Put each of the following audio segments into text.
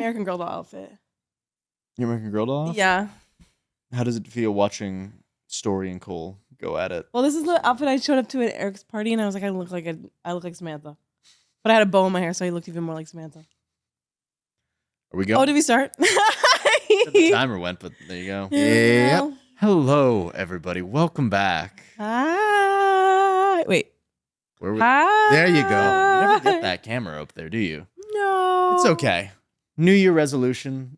American Girl doll outfit. Your American Girl doll? Yeah. How does it feel watching Story and Cole go at it? Well, this is the outfit I showed up to at Eric's party, and I was like, I look like Samantha, but I had a bow in my hair, so I looked even more like Samantha. Are we going? Oh, did we start? The timer went, but there you go. Yep. Hello, everybody. Welcome back. Hi. Wait. Where we? Hi. There you go. You never get that camera up there, do you? No. It's okay. New Year resolution.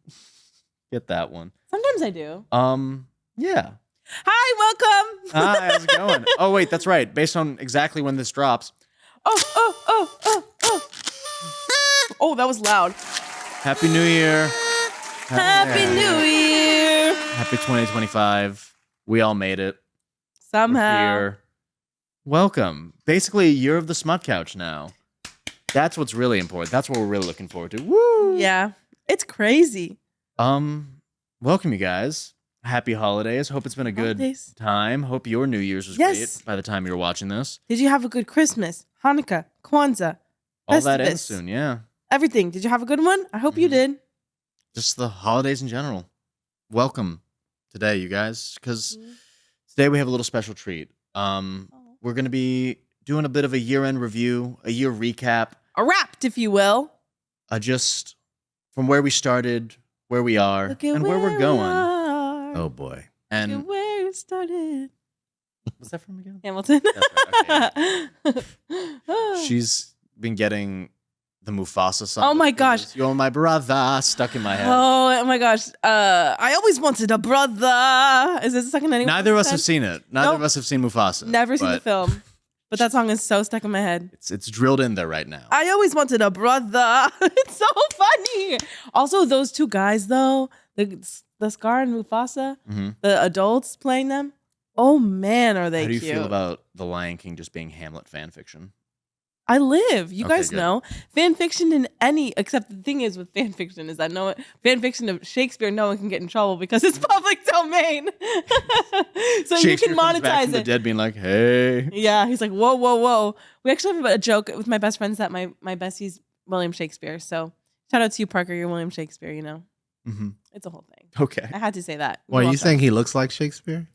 Get that one. Sometimes I do. Yeah. Hi, welcome. Hi, how's it going? Oh, wait, that's right. Based on exactly when this drops. Oh, that was loud. Happy New Year. Happy New Year. Happy 2025. We all made it. Somehow. We're here. Welcome. Basically, a year of the Smut Couch now. That's what's really important. That's what we're really looking forward to. Woo! Yeah. It's crazy. Welcome, you guys. Happy holidays. Hope it's been a good time. Hope your New Year's was great by the time you're watching this. Did you have a good Christmas? Hanukkah? Kwanzaa? All that Festivus? ends soon, yeah. Everything. Did you have a good one? I hope you did. Just the holidays in general. Welcome today, you guys, because today we have a little special treat. We're going to be doing a bit of a year-end review, a year recap. A wrapped, if you will. Just from where we started, where we are, and where we're going. Oh, boy. And look at where it started. What's that from again? Hamilton. Right. Okay. She's been getting the Mufasa song. Oh, my gosh. You're my brother stuck in my head. Oh, my gosh. I always wanted a brother. Is this stuck in anyone? Neither of us have seen it. Neither of us have seen Mufasa. Never seen the film. But that song is so stuck in my head. It's drilled in there right now. I always wanted a brother. It's so funny. Also, those two guys, though, the Scar and Mufasa, the adults playing them, oh, man, are they cute. How do you feel about The Lion King just being Hamlet fan fiction? I live. You guys good. know. Fan fiction in any, except the thing is with fan fiction is that fan fiction of Shakespeare, no one can get in trouble because it's public domain. So you can monetize back from it. The dead being like, hey. Yeah, he's like, whoa, whoa, whoa. We actually have a joke with my best friends that my bestie's William Shakespeare. So shout out to you, Parker. You're William Shakespeare, you know. It's a whole thing. Okay. I had to say that. Well, you think he looks like Shakespeare?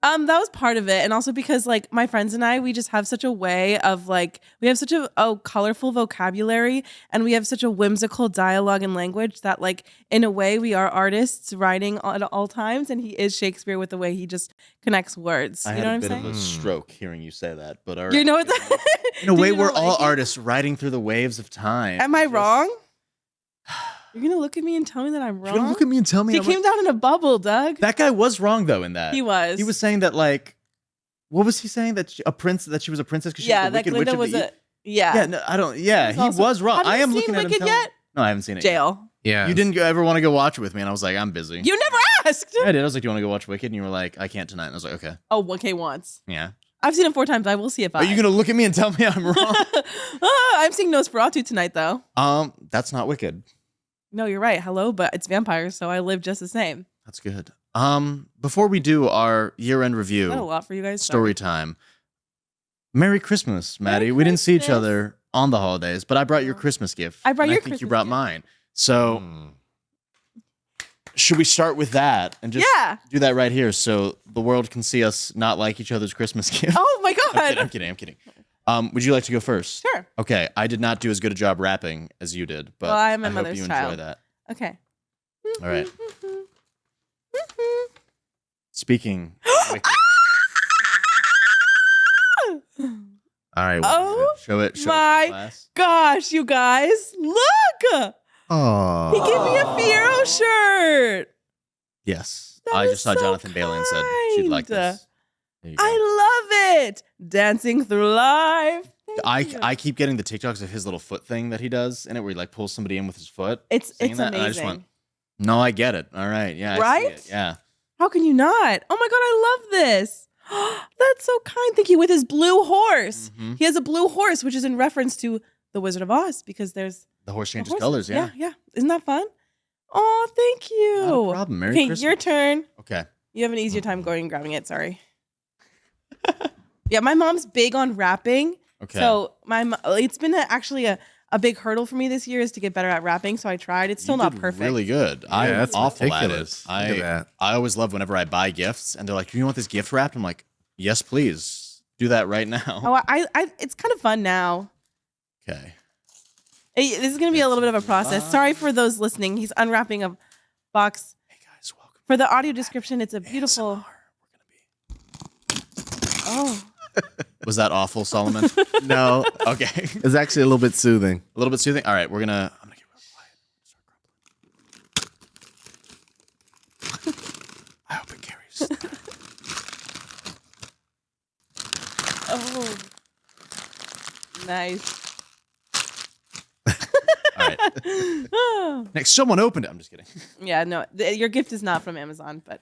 That was part of it. And also because like my friends and I, we just have such a way of like, we have such a colorful vocabulary and we have such a whimsical dialogue and language that like, in a way we are artists writing at all times. And he is Shakespeare with the way he just connects words. I You know what I'm had a bit saying? of a stroke hearing you say that, but all right. You know what that In a way, you we're not all like it? artists riding through the waves of time. Am I wrong? You're going to look at me and tell me that I'm wrong? You're gonna look at me and tell me He came down in a bubble, Doug. that guy was wrong though in that. He was. He was saying that like, what was he saying that she was a princess because she was the that wicked witch Glinda of was the Yeah, no, I don't. Yeah, he also- was wrong. Have you I am seen looking at him. Wicked yet? No, I haven't seen it. Jail. Yeah. You didn't ever want to go watch it with me, and I was like, I'm busy. You never asked. I did. I was like, do you want to go watch Wicked? And you were like, I can't tonight. And I was like, okay. Oh, 1K once. Yeah. I've seen it 4 times. I will see it 5. Are you gonna look at me and tell me I'm wrong? I'm seeing Nosferatu tonight, though. That's not Wicked. No, you're right. Hello, but it's vampires, so I live just the same. That's good. Before we do our year-end review, Is that a lot for you guys? story time. Merry Christmas, Maddie. We didn't see each other on the holidays, but I brought your Christmas gift. I brought and your I think you Christmas brought gift. mine. So, should we start with that and just do that right here so the world can see us not like each other's Christmas gift? Oh my god! I'm kidding. Would you like to go first? Sure. Okay. I did not do as good a job rapping as you did, but Well, I am my hope mother's you child. enjoy that. Okay. All right. Speaking of Wicked. All right. Oh show it. Show my it to class. Gosh, you guys, look! Oh. He gave me a Fiero shirt. Yes. That I is just saw so Jonathan Bailey and said she'd like this. There you go. I love it. Dancing through life. I keep getting the TikToks of his little foot thing that he does in it, where he like pulls somebody in with his foot. It's singing that, amazing. And I just went, no, I get it. All right, yeah, I see Right? it. Yeah. How can you not? Oh my god, I love this. That's so kind. Thank you. With his blue horse. Mhm. He has a blue horse, which is in reference to the Wizard of Oz, because there's The horse changes horses. colors. Yeah. Yeah. Isn't that fun? Oh, thank you. Not a problem. Merry Okay, Christmas. your turn. Okay. You have an easier time going and grabbing it. Sorry. Yeah, my mom's big on rapping. Okay. So it's been actually a a big hurdle for me this year is to get better at rapping. So I tried. It's still You not did perfect. Really good. Yeah, I'm that's awful ridiculous. at Look at it. that. I always love whenever I buy gifts and they're like, "Do you want this gift wrapped?" I'm like, "Yes, please. Do that right now." Oh, it's kind of fun now. Okay. This is going to be a little bit of a process. Sorry for those listening. He's unwrapping a box. Hey guys, welcome. For the audio description, it's a beautiful. Oh. Was that awful, Solomon? No, Okay. it's actually a little bit soothing. A little bit soothing. All right, I'm gonna get real quiet. I hope it carries. Oh. Nice. All right. Next, someone opened it. I'm just kidding. Yeah, no, your gift is not from Amazon, but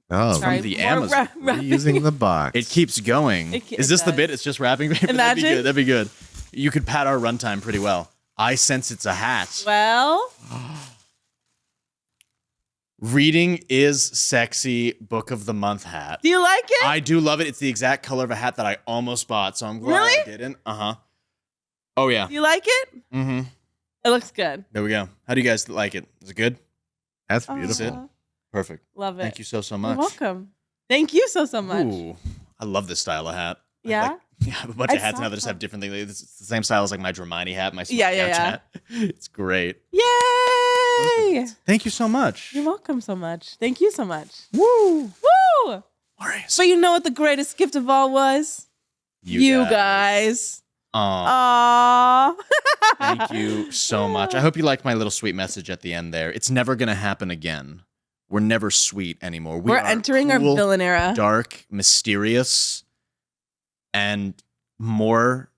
Oh, sorry. the more Amazon. we're using the box. It keeps going. It Is this the does. bit? It's just wrapping paper. Imagine. That'd be good. You could pad our runtime pretty well. I sense it's a hat. Well, Reading is sexy. Book of the month hat. do you like it? I do love it. It's the exact color of a hat that I almost bought, so I'm glad I Really? didn't. Oh yeah. Do you like it? Mm-hmm. It looks good. There we go. How do you guys like it? Is it good? That's Aw, beautiful. Perfect. love it. Thank you so You're much. welcome. Thank you so much. Ooh, I love this style of hat. Yeah? I have a bunch I of hats saw now that just have some. different things. It's the same style as like my Dramione hat, my Smut Yeah, Couch yeah, yeah. hat. It's great. Yay! Thank you so much. You're welcome so much. Thank you so much. Woo! Woo! Glorious. But you know what the greatest gift of all was? You guys. Aw. Aww. Thank you so much. I hope you liked my little sweet message at the end there. It's never going to happen again. We're never sweet anymore. We're are entering our cool, villain era. dark, mysterious, and more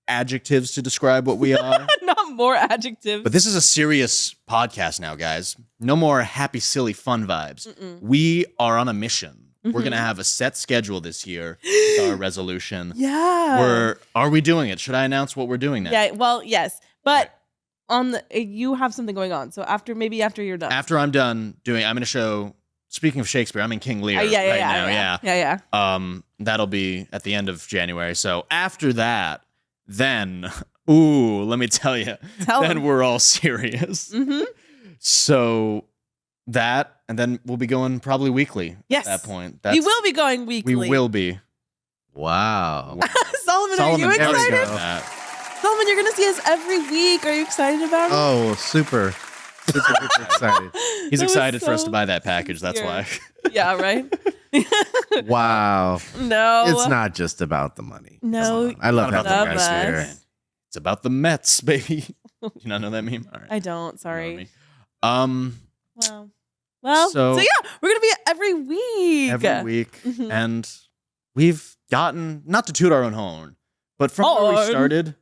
adjectives to describe what we are. Not more adjectives. But this is a serious podcast now, guys. No more happy, silly, fun vibes. Mm-mm. We are on a mission. We're Mhm. going to have a set schedule this year. It's our resolution. Yeah. Are we doing it? Should I announce what we're doing now? Yeah, well, yes. But on the you have something going on. So after you're done. After I'm done doing, I'm going to show. Speaking of Shakespeare, I'm in King Lear yeah, right now. Yeah. That'll be at the end of January. So after that, then, ooh, let me tell you, Tell then 'em. we're all serious. Mm-hmm. So that, and then we'll be going probably weekly. Yes. At that point, We will be going weekly. We will be. Wow. Solomon, are you there we go. excited? That. Solomon, you're gonna see us every week. Are you excited about it? Oh, super. Super excited. He's That was excited for us so to buy that package. That's why. Yeah, right? Wow. No. It's not just about the money. No. Come on. I love Not having about you guys the here. mess. It's about the Mets, baby. Do you not know that meme? All right. I don't, You know what I sorry. mean. Wow. Well, so So- yeah, we're gonna be every week. Every week, Mhm. and we've gotten not to toot our own horn, but from where we Horn. started,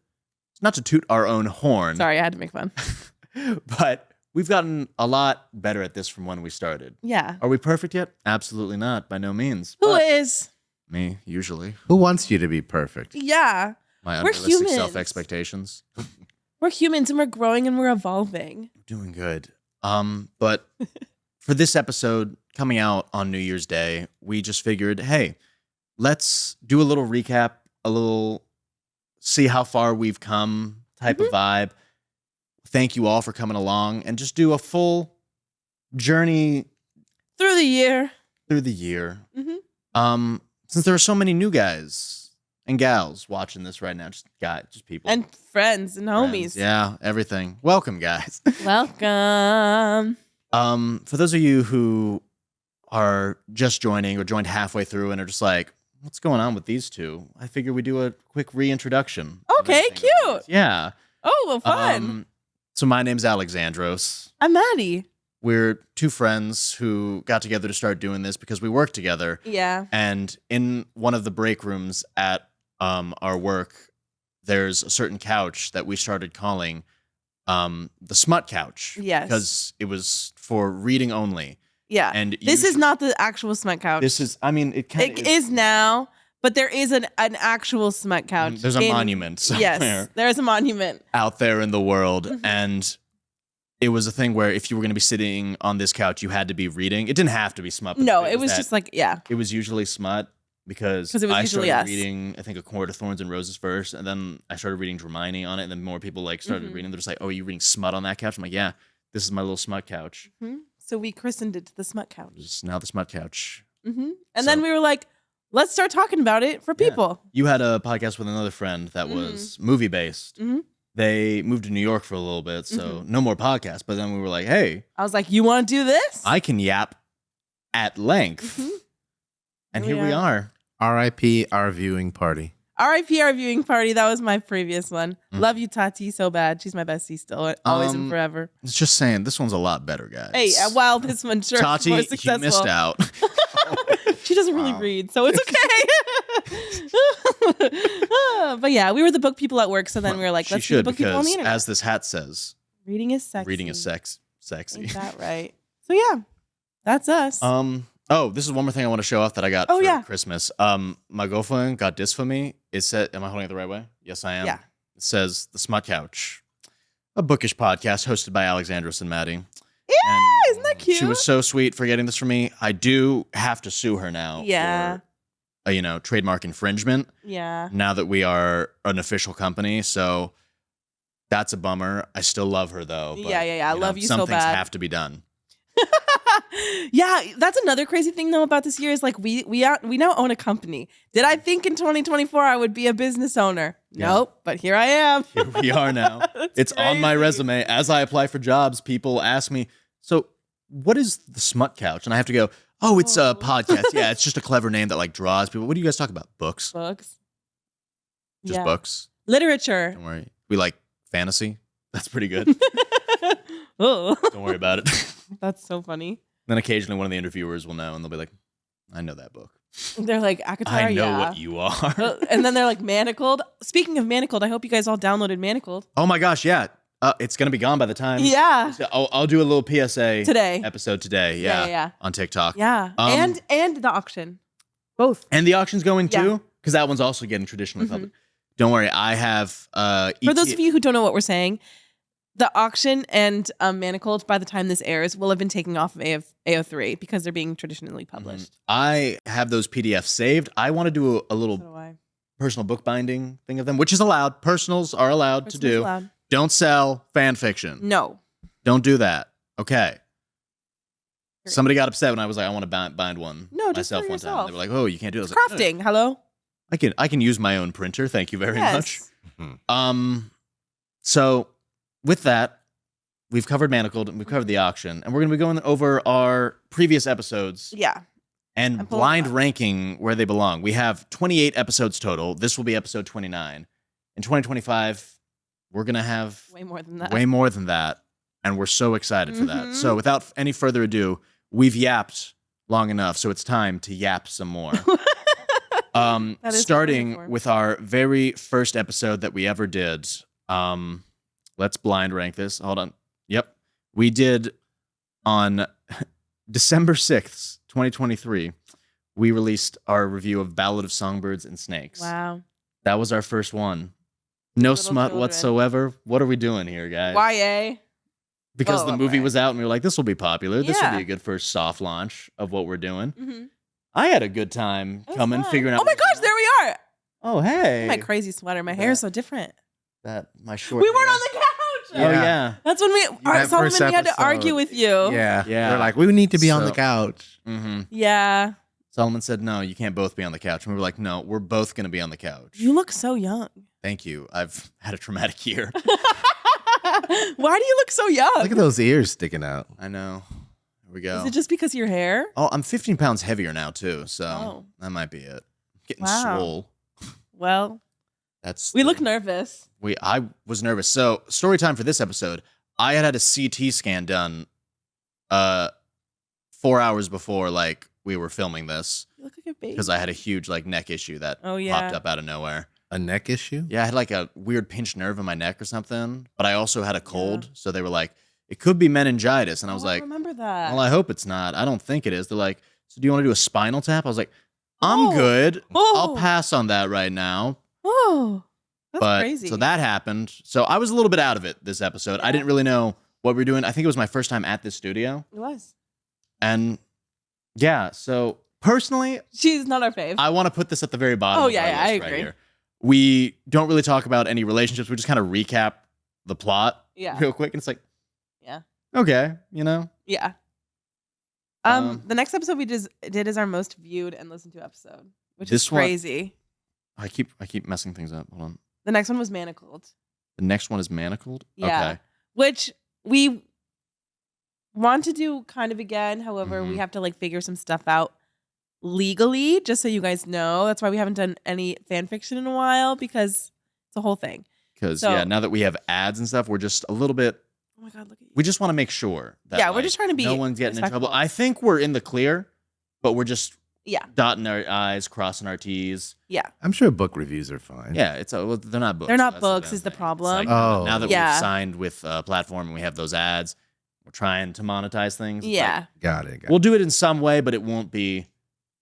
not to toot our own horn. Sorry, I had to make fun. But we've gotten a lot better at this from when we started. Yeah. Are we perfect yet? Absolutely not. By no means. Who But is? me? Usually, Who wants you to be perfect? Yeah. my We're unrealistic humans. self-expectations. We're humans and we're growing and we're evolving. Doing good. But for this episode coming out on New Year's Day, we just figured, hey, let's do a little recap, a little see how far we've come type of vibe. Thank you all for coming along and just do a full journey Through the year. through the year. Mhm. Since there are so many new guys and gals watching this right now, just people And friends and friends. homies. Yeah, everything. Welcome, guys. Welcome. For those of you who are just joining or joined halfway through and are just like, what's going on with these two? I figure we do a quick reintroduction. of Okay, everything of cute. these. Yeah. Oh, well, fun. So my name's Alexandros. I'm Maddy. We're two friends who got together to start doing this because we work together. Yeah. And in one of the break rooms at our work, there's a certain couch that we started calling the Smut Couch. Yes. Because it was for reading only. Yeah. And This is usually- not the actual Smut Couch. This is, I mean, it kind It of is now, but there is an actual Smut Couch. There's a in- monument somewhere Yes, there is a monument. out there in the world. Mhm. And it was a thing where if you were going to be sitting on this couch, you had to be reading. It didn't have to be smut. But No, it it was that- just like, yeah. it was usually smut, because 'Cause it was I usually started us. reading, I think, A Court of Thorns and Roses first, and then I started reading Dramione on it, and then more people like started reading. They're just like, "Oh, are you reading smut on that couch?" I'm like, "Yeah, this is my little smut couch." So we christened it the Smut Couch. It's now the smut couch. And So- then we were like, let's start talking about it for Yeah. people. You had a podcast with another friend that was movie based. They moved to New York for a little bit, so no more podcasts. But then we were like, "Hey, I was like, you want to do this? I can yap at length," and here we are. R.I.P. our viewing party. RIP our viewing party. That was my previous one. Love you, Tati, so bad. She's my bestie still, always and forever. It's just saying, this one's a lot better, guys. Hey, while this one sure Tati, more you successful. missed out. She doesn't really read, so it's okay. But yeah, we were the book people at work, so then we were like, let's she be the should, book people on because the internet. as this hat says, Reading is sexy. reading is sexy. Ain't that right? So yeah, that's us. Oh, this is one more thing I want to show off that I got for Christmas. My girlfriend got this for me. It said, am I holding it the right way? Yes, I am. Yeah. It says The Smut Couch, a bookish podcast hosted by Alexandros and Maddy. Yeah, isn't that cute? She was so sweet for getting this for me. I do have to sue her now for, trademark infringement. Yeah. Now that we are an official company, so that's a bummer. I still love her though. But, I love you so some things bad. have to be done. Yeah, that's another crazy thing though about this year is like we now own a company. Did I think in 2024 I would be a business owner? Yeah. Nope, but here I am. Here we are now. It's on my resume. As I apply for jobs, people ask me, "So, what is the Smut Couch?" And I have to go, "Oh, it's a podcast." Yeah, it's just a clever name that like draws people. What do you guys talk about? Books? Books. Just books? Literature. Don't worry. We like fantasy. That's pretty good. Oh, Don't worry about it. that's so funny. Then occasionally one of the interviewers will know and they'll be like, "I know that book. They're like, Akatar, I know what you are." And then they're like, Manacled. Speaking of Manacled, I hope you guys all downloaded Manacled. Oh my gosh, yeah. It's going to be gone by the time. Yeah. I'll do a little PSA Today. episode today. Yeah, Yeah. yeah. On TikTok. Yeah. And the auction. Both. And the auction's going Yeah. too, because that one's also getting traditionally public. Don't worry, I have For those of you who don't know what we're saying, the auction and Manacled, by the time this airs, will have been taken off of AO3 because they're being traditionally published. I have those PDFs saved. I want to do a So little do I. personal bookbinding thing of them, which is allowed. Personals are allowed to Person's do. allowed. Don't sell fan fiction. No. Don't do that. Okay. Somebody got upset when I was like, I want to bind one No, just myself for one time. yourself. They were like, "Oh, you can't do it." I was like, "No, Crafting. Hello? I can use my own printer. Thank you very much. Yes. So with that, we've covered Manacled and we've covered the auction, and we're going to be going over our previous episodes Yeah. and I'm pulling blind them up. ranking where they belong. We have 28 episodes total. This will be episode 29. In 2025, we're going to have Way more than that. way more than that, and we're so excited for that. Mhm. So without any further ado, we've yapped long enough, so it's time to yap some more. That is Starting what we're here for. with our very first episode that we ever did. Let's blind rank this. Hold on. Yep. We did on December 6th, 2023, we released our review of Ballad of Songbirds and Snakes. Wow. That was our first one. No Little smut children. whatsoever. What are we doing here, guys? YA. Because Oh, the movie okay. was out and we were like, this will be popular. This will Yeah. be a good first soft launch of what we're doing. Mm-hmm. I had a good time coming, figuring out. Oh my gosh, there we are. Oh, hey. My crazy sweater. My hair is so different. My short. We weren't hair. on the couch. Oh, Yeah. yeah. That's when That Solomon, first we had to episode. argue with you. Yeah. Yeah. They're like, we need to be on the So- couch. Mm-hmm. Yeah. Solomon said, no, you can't both be on the couch. And we were like, no, we're both going to be on the couch. You look so young. Thank you. I've had a traumatic year. Why do you look so young? Look at those ears sticking out. I know. Here we go. Is it just because of your hair? Oh, I'm 15 pounds heavier now, too. So Oh. that might be it. Getting Wow. swole. Well, That's we look nervous. I was nervous. So story time for this episode. I had a CT scan done 4 hours before like we were filming this You look like a baby. because I had a huge like neck issue that Oh, yeah. popped up out of nowhere. A neck issue? Yeah, I had like a weird pinched nerve in my neck or something, but I also had a cold. So they were like, it could be meningitis. And I was like, remember that. well, I hope it's not. I don't think it is. They're like, so do you want to do a spinal tap? I was like, I'm Oh. good. Oh. I'll pass on that right now. Oh, that's But crazy. so that happened. So I was a little bit out of it this episode. I didn't really know what we were doing. I think it was my first time at this studio. It was. And yeah, so personally, She's not our fave. I want to put this at the very bottom. Oh, of yeah, our yeah, I list agree. here. We don't really talk about any relationships. We just kind of recap the plot real quick. And it's like, Yeah. Okay, you know? Yeah. The next episode we did is our most viewed and listened to episode, which is crazy. I keep messing things up. Hold on. The next one was Manacled. The next one is Manacled? Yeah. Okay. Which we want to do kind of again. However, we have to like figure some stuff out legally, just so you guys know. That's why we haven't done any fan fiction in a while, because it's a whole thing. Because now that we have ads and stuff, we're just a little bit. Oh my God, look at you. We just want to make sure that we're just trying to be no one's getting in respectful. trouble. I think we're in the clear, but we're just dotting our I's, crossing our T's. Yeah. I'm sure book reviews are fine. Yeah, they're not books. They're not That's books is the thing. problem. It's like, now that we've signed with a platform and we have those ads, we're trying to monetize things. Yeah. Got it. We'll do it in some way, but it won't be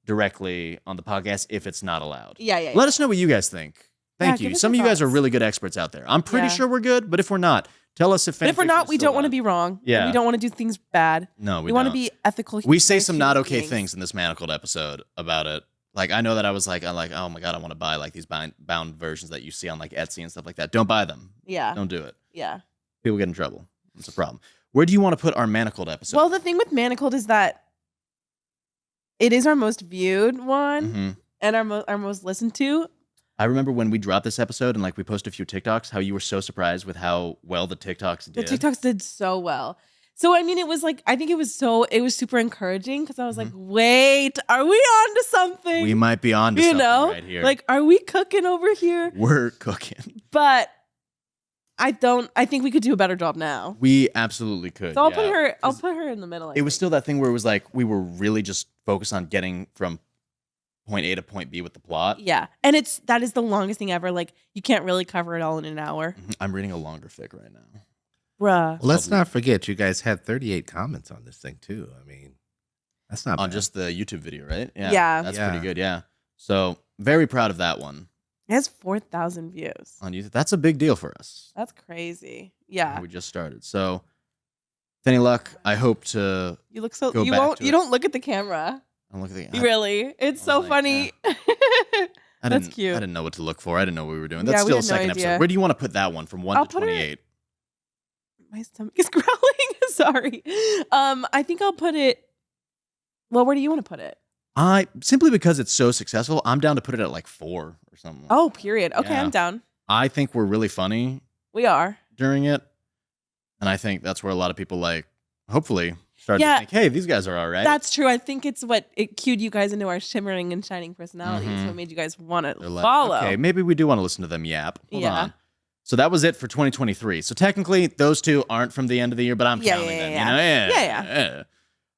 directly on the podcast if it's not allowed. Yeah. Let us know what you guys think. Thank you. Some of you guys are really good experts out there. I'm pretty sure we're good, but if we're not, tell us if. But if we're not, we don't want to be wrong. Yeah. We don't want to do things bad. No, we want to be ethical. We say some not okay things in this Manacled episode about it. Like, I know that I was like, oh my God, I want to buy like these bound versions that you see on like Etsy and stuff like that. Don't buy them. Yeah. Don't do it. Yeah. People get in trouble. It's a problem. Where do you want to put our Manacled episode? Well, the thing with Manacled is that it is our most viewed one and our most listened to. I remember when we dropped this episode and like we posted a few TikToks, how you were so surprised with how well the TikToks did. The TikToks did so well. So, I mean, it was like, I think it was super encouraging because I was like, wait, are we on to something? We might be on to something right here. Like, are we cooking over here? We're cooking. But I think we could do a better job now. We absolutely could. So I'll put her in the middle. It was still that thing where it was like, we were really just focused on getting from point A to point B with the plot. Yeah. And that is the longest thing ever. Like, you can't really cover it all in an hour. I'm reading a longer fic right now. Bruh. Well, let's not forget, you guys had 38 comments on this thing too. I mean, that's not on bad. just the YouTube video, right? Yeah. That's pretty good. Yeah. So very proud of that one. It has 4,000 views on YouTube. That's a big deal for us. That's crazy. Yeah. We just started. So, with any luck, I hope to. You look so. Go You back won't. to You it. don't look at the camera. I don't look at You really. It's so funny. That's cute. I didn't know what to look for. I didn't know what we were doing. Yeah, That's we still a had no second idea. episode. Where do you want to put that one from 1 I'll to put it- 28? My stomach is growling. Sorry. I think I'll put it. Well, where do you want to put it? Simply because it's so successful, I'm down to put it at like 4 or something. Oh, period. Okay, Yeah. I'm down. I think we're really funny We are. during it, and I think that's where a lot of people hopefully started to think, hey, these guys are all right. That's true. I think it's what it cued you guys into our shimmering and shining personalities. What made you guys want to follow. Okay, maybe we do want to listen to them yap. Hold Yeah. on. So that was it for 2023. So technically, those two aren't from the end of the year, but I'm counting them. You know? Yeah.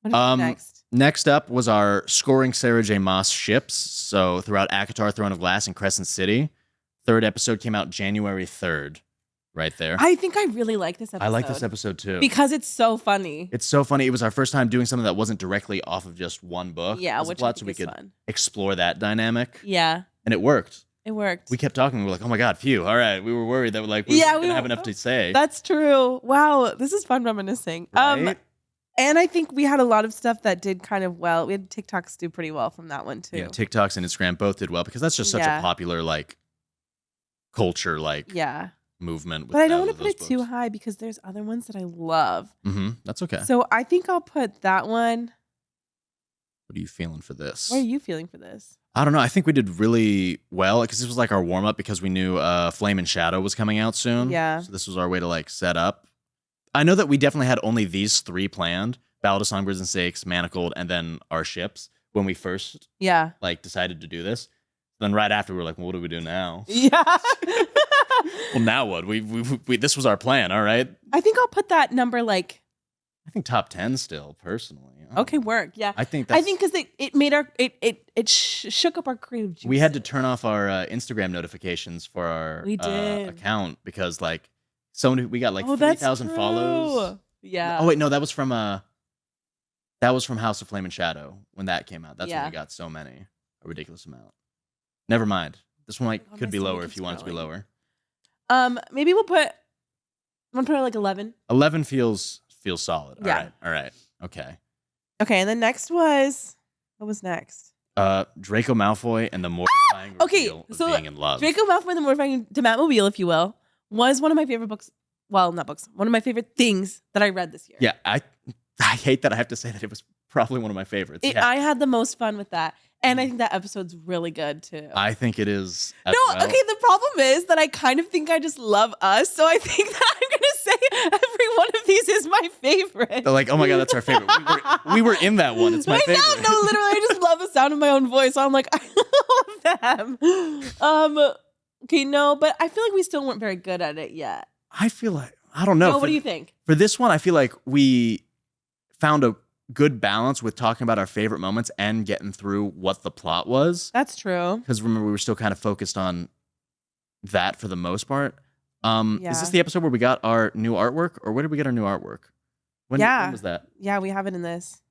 What about next? Next up was our scoring Sarah J Maas ships. So throughout ACOTAR, Throne of Glass, and Crescent City. Third episode came out January 3rd, right there. I think I really like this episode. I like this episode too. because it's so funny. It's so funny. It was our first time doing something that wasn't directly off of just one book. Yeah, as a which plot, I so think we is could fun. explore that dynamic. Yeah, And it worked. it worked. We kept talking. We were like, oh my God, phew. All right. We were worried that we Yeah, didn't have enough to say. That's true. Wow, this is fun reminiscing. Right? And I think we had a lot of stuff that did kind of well. We had TikToks do pretty well from that one too. Yeah, TikToks and Instagram both did well because that's just such a popular culture movement. With But I don't want to put it too high because there's other ones that I love. That's okay. So I think I'll put that one. What are you feeling for this? What are you feeling for this? I don't know. I think we did really well because this was like our warm up because we knew Flame and Shadow was coming out soon. Yeah. So this was our way to set up. I know that we definitely had only these 3 planned: Ballad of Songbirds and Snakes, Manacled, and then our ships when we first decided to do this. Then right after we were like, well, what do we do now? Yeah. Well, now what? We this was our plan. All right. I think I'll put that number I think top 10 still, personally. okay, work. Yeah. I think because it made our it shook up our creative juices. we had to turn off our Instagram notifications for our We did. account because we got 3,000 true. follows. Yeah. Oh wait, no, that was from House of Flame and Shadow when that came out. That's when Yeah. we got so many, a ridiculous amount. Never mind. This one God, could my be lower stomach if you keeps want it to be growling. lower. Maybe we'll put. I'm gonna put 11. 11 feels solid. Yeah. All right. Okay. Okay, and the next was What was next? Draco Malfoy and the mortifying reveal of being in love. Draco Malfoy and the mortifying to Batmobile, if you will, was one of my favorite books. Well, not books. One of my favorite things that I read this year. Yeah, I hate that I have to say that it was probably one of my favorites. I had the most fun with that. And I think that episode's really good too. I think it is. Okay, the problem is that I kind of think I just love Us. So I think that I'm going to say every one of these is my favorite. They're like, oh my God, that's our favorite. We were in that one. It's my favorite. No, literally, I just love the sound of my own voice. So I'm like, I love them. Okay, no, but I feel like we still weren't very good at it yet. I feel like, I don't know. No, what do you think? For this one, I feel like we found a good balance with talking about our favorite moments and getting through what the plot was. That's true. Because remember, we were still kind of focused on that for the most part. Is this the episode where we got our new artwork, or where did we get our new artwork? When was that? Yeah, we have it in this.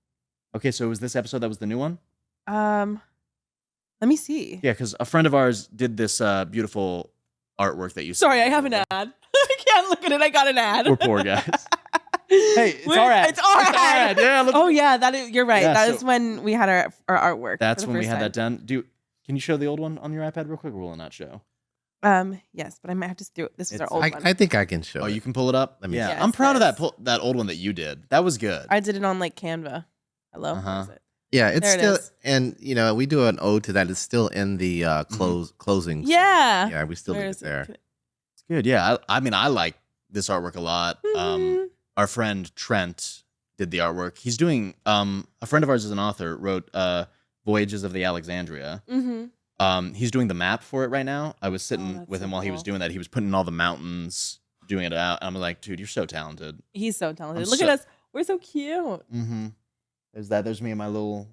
Okay, so it was this episode that was the new one? Let me see. Yeah, because a friend of ours did this beautiful artwork that you saw. Sorry, I have an ad. I can't look at it. I got an ad. We're poor guys. Hey, it's our ad. It's our ad. Yeah, yeah, that is. You're right. Yeah, that is when we had our artwork. That's when we had that done. Can you show the old one on your iPad real quick, or will it not show? Yes, but I might have to do it. This is our old one. I think I can show. Oh, it. you can pull it up. Let me. Yeah, Yes, I'm proud of that old one that you did. That was good. I did it on like Canva. Hello. Uh-huh. Where is it? Yeah, it's There it still, is. and we do an ode to that. It's still in the closing. Yeah. Yeah, we still Where leave is it there. It's good. Yeah, I mean, I like this artwork a lot. Our friend Trent did the artwork. He's doing. A friend of ours is an author. Wrote Voyages of the Alexandria. Mm-hmm. He's doing the map for it right now. I was sitting that's with so him while he was cool. doing that. He was putting all the mountains, doing it out. And I'm like, dude, you're so talented. He's so talented. I'm Look at us. We're so cute. Mm-hmm. There's me in my little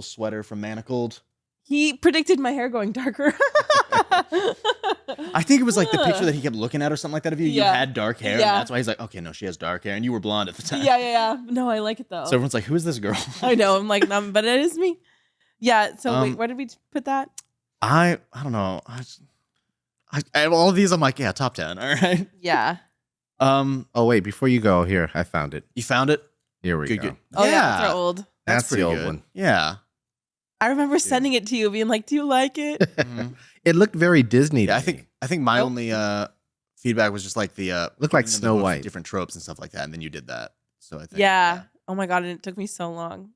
sweater from Manacled. He predicted my hair going darker. I think it was like the picture that he kept looking at or something like that of you. You Yeah. had dark hair. Yeah. And that's why he's like, okay, no, she has dark hair. And you were blonde at the time. Yeah. No, I like it though. So everyone's like, who is this girl? I know. I'm like, but it is me. Yeah. So wait, where did we put that? I don't know. I have all of these. I'm like, yeah, top 10. All right. Yeah. Oh wait, before you go, here I found it. You found it? Here we go. Good. Oh yeah, that's our old. That's the pretty old good. one. Yeah. I remember sending it to you, being like, "Do you like it?" Mhm. It looked very Disney. Yeah, to me. I think my only feedback was just like the Looked like putting in the Snow most White. different tropes and stuff like that, and then you did that. So I think Yeah. Oh my god, and it took me so long.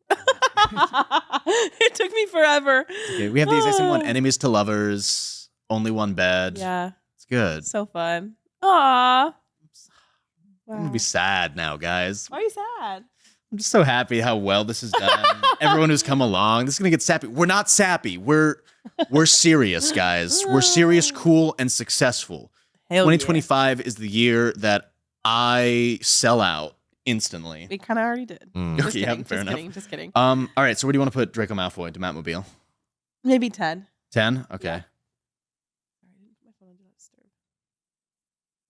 It took me forever. Okay, we have the exact same one: enemies to lovers, only one bed. Yeah, It's good. so fun. Aww. I'm gonna be sad now, guys. Why are you sad? I'm just so happy how well this is done. Everyone who's come along, this is gonna get sappy. We're not sappy. We're serious, guys. We're serious, cool, and successful. Hell 2025 is the year that I sell out instantly. Yeah. We kind of already did. Mm. Just Okay, yeah, kidding, fair just enough. kidding, just kidding. All right. So where do you want to put Draco Malfoy to Batmobile? Maybe 10. 10. Okay. Yeah. My phone on Do Not Disturb.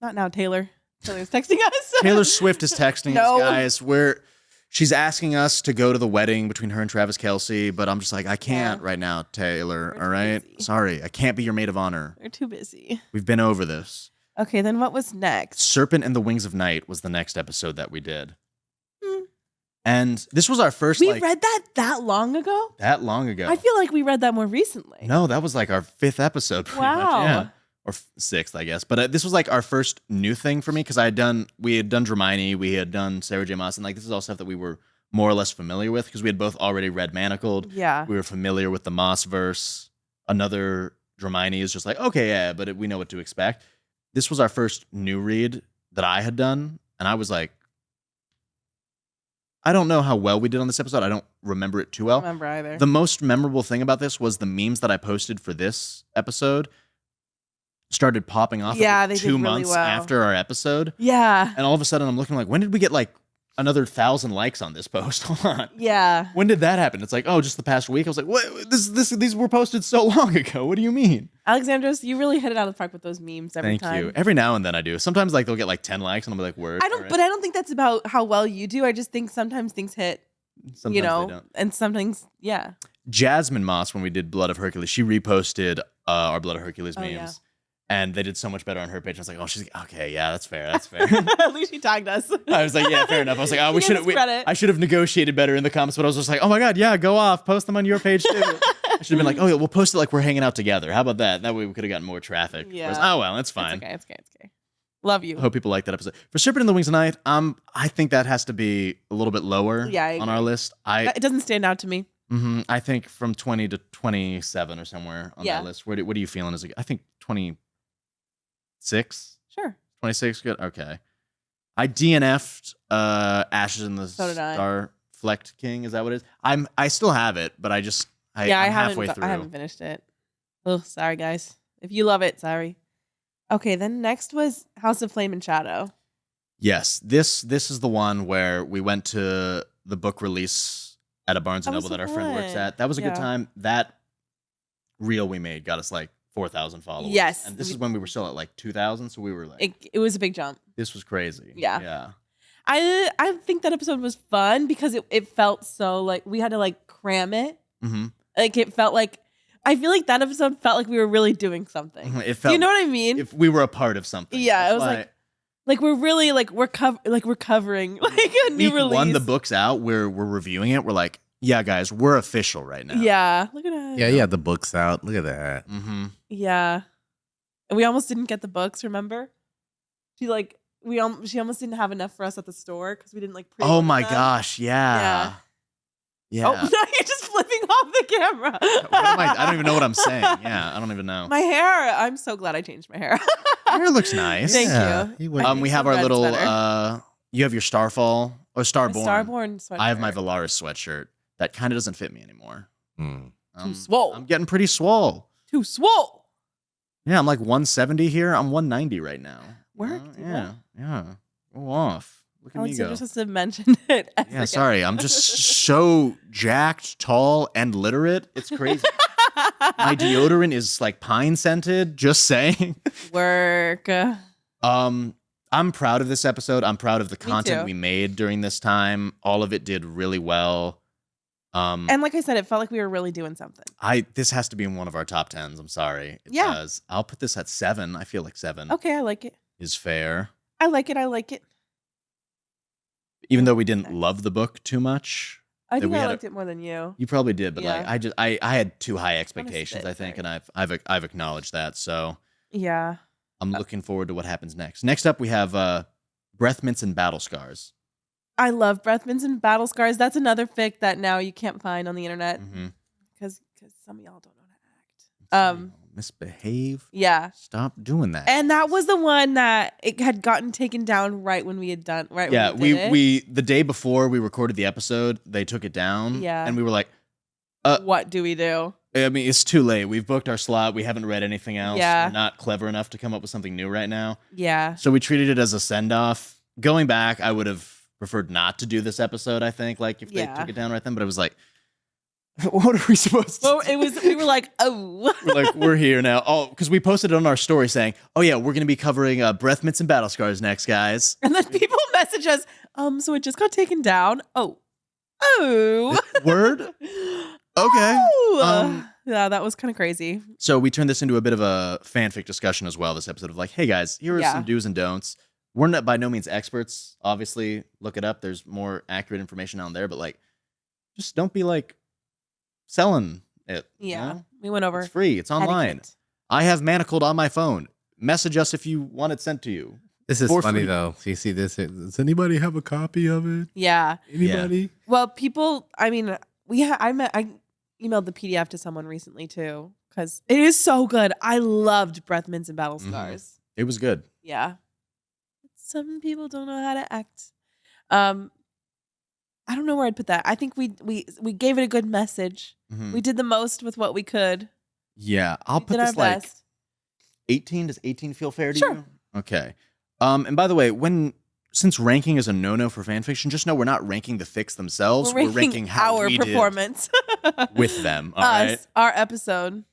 Not now, Taylor. Taylor's texting us. Taylor Swift is texting No. us, guys. She's asking us to go to the wedding between her and Travis Kelce, but I'm just like, I can't right now, Taylor. We're All too right. busy. Sorry. I can't be your maid of honor. We're too busy. We've been over this. Okay, then what was next? Serpent and the Wings of Night was the next episode that we did. Hmm. And this was our first, We read that long ago? that long ago. I feel like we read that more recently. No, that was like our 5th episode, pretty much. Wow. Yeah. Or 6th, I guess. But this was like our first new thing for me because we had done Dramione, we had done Sarah J Maas, and like this is all stuff that we were more or less familiar with because we had both already read Manacled. Yeah. We were familiar with the Maas verse. Another Dramione is just like, okay, yeah, but we know what to expect. This was our first new read that I had done, and I was like, I don't know how well we did on this episode. I don't remember it too I well. don't remember either. The most memorable thing about this was the memes that I posted for this episode started popping off Yeah, they did 2 really months well. after our episode. Yeah. And all of a sudden I'm looking like, when did we get like another 1,000 likes on this post? Hold on. Yeah. When did that happen? It's like, oh, just the past week. I was like, what? These were posted so long ago. What do you mean? Alexandros, you really hit it out of the park with those memes every Thank time. you. Every now and then I do. Sometimes like they'll get like 10 likes and I'll be like, word. But I don't think that's about how well you do. I just think sometimes things hit, Sometimes you they know, don't. and sometimes, yeah. Jasmine Moss, when we did Blood of Hercules, she reposted our Blood of Hercules Oh, memes. yeah. And they did so much better on her page. I was like, oh, she's okay. Yeah, that's fair. That's fair. At least he tagged us. I was like, yeah, fair enough. I was like, oh, Credit. I should have negotiated better in the comments, but I was just like, oh my God, yeah, go off. Post them on your page too. I should have been like, oh, yeah, we'll post it like we're hanging out together. How about that? That way we could have gotten more traffic. Yeah. Whereas, oh, well, that's fine. It's okay. Love you. I hope people like that episode. For Serpent in the Wings of Night, I think that has to be a little bit lower on our list. It doesn't stand out to me. I think from 20 to 27 or somewhere on that list. What are you feeling? I think 26? Sure. 26, good. Okay. I DNF'd Ashes in the Star Flecked King. Is that what it is? I still have it, but I'm halfway through. I haven't finished it. Oh, sorry guys. If you love it, sorry. Okay, then next was House of Flame and Shadow. Yes, this is the one where we went to the book release at a Barnes & Noble that our friend works at. That was a good time. That reel we made got us like 4,000 followers. Yes. And this is when we were still at like 2,000, so we were like... It was a big jump. This was crazy. Yeah. I think that episode was fun because it felt so like we had to like cram it. Mm-hmm. Like it felt like... I feel like that episode felt like we were really doing something. It felt, you know what I mean? If we were a part of something. Yeah, it was like we're really we're covering like a new release. Week 1, the book's out. We're reviewing it. We're like, yeah, guys, we're official right now. Yeah, look at that. Yeah, the book's out. Look at that. Mm-hmm. Yeah, and we almost didn't get the books. Remember? She almost didn't have enough for us at the store because we didn't like. Oh my gosh! Yeah. Oh, no, you're just flipping off the camera. I don't even know what I'm saying. Yeah, I don't even know. My hair. I'm so glad I changed my hair. Your hair looks nice. Thank you. We have our little. You have your Starfall or Starborn. Starborn sweatshirt. I have my Valaris sweatshirt that kind of doesn't fit me anymore. Too swole. I'm getting pretty swole. Too swole. Yeah, I'm like 170 here. I'm 190 right now. Work. Yeah. Go off. Look at me go. Just has to mention it. Yeah, sorry. I'm just so jacked, tall, and literate. It's crazy. My deodorant is like pine scented. Just saying. Work. I'm proud of this episode. I'm proud of the content we made during this time. All of it did really well. And like I said, it felt like we were really doing something. This has to be in one of our top 10s. I'm sorry. It does. I'll put this at 7. I feel like 7. Okay, I like it. Is fair. I like it. Even though we didn't love the book too much. I think I liked it more than you. You probably did, but like I had too high expectations, I think, and I've acknowledged that. So yeah, I'm looking forward to what happens next. Next up, we have Breath Mints and Battle Scars. I love Breath Mints and Battle Scars. That's another fic that now you can't find on the internet because some of y'all don't know how to act. Misbehave. Yeah. Stop doing that. And that was the one that it had gotten taken down right when we had done right. Yeah, when we the day before we recorded the episode, they took it down. Yeah. And we were like, what do we do? I mean, it's too late. We've booked our slot. We haven't read anything else. Yeah. We're not clever enough to come up with something new right now. Yeah. So we treated it as a send-off. Going back, I would have preferred not to do this episode, I think, like if they took it down right then, but it was like, what are we supposed to do? We were like, oh. We're here now. Oh, because we posted it on our story saying, oh yeah, we're going to be covering Breath Mints and Battle Scars next, guys. And then people message us, so it just got taken down. Oh. Word? Okay. Oh. Yeah, that was kind of crazy. So we turned this into a bit of a fanfic discussion as well, this episode of like, hey guys, here are some do's and don'ts. We're not by no means experts. Obviously, look it up. There's more accurate information out there, but like, just don't be like, selling it. Yeah. You know? We went over. It's free. It's online. Etiquette. I have Manacled on my phone. Message us if you want it sent to you. This is funny though. So you see this? Does anybody have a copy of it? Yeah. Anybody? Yeah. Well, people. I mean, I emailed the PDF to someone recently too because it is so good. I loved Breath Mints and Battle Scars. It was good. Yeah. Some people don't know how to act. I don't know where I'd put that. I think we gave it a good message. Mm-hmm. We did the most with what we could. Yeah, I'll put this like 18. Does 18 feel fair to you? Okay. And by the way, since ranking is a no-no for fanfiction, just know we're not ranking the fics themselves. We're ranking how our we performance did with them. All right? Our episode.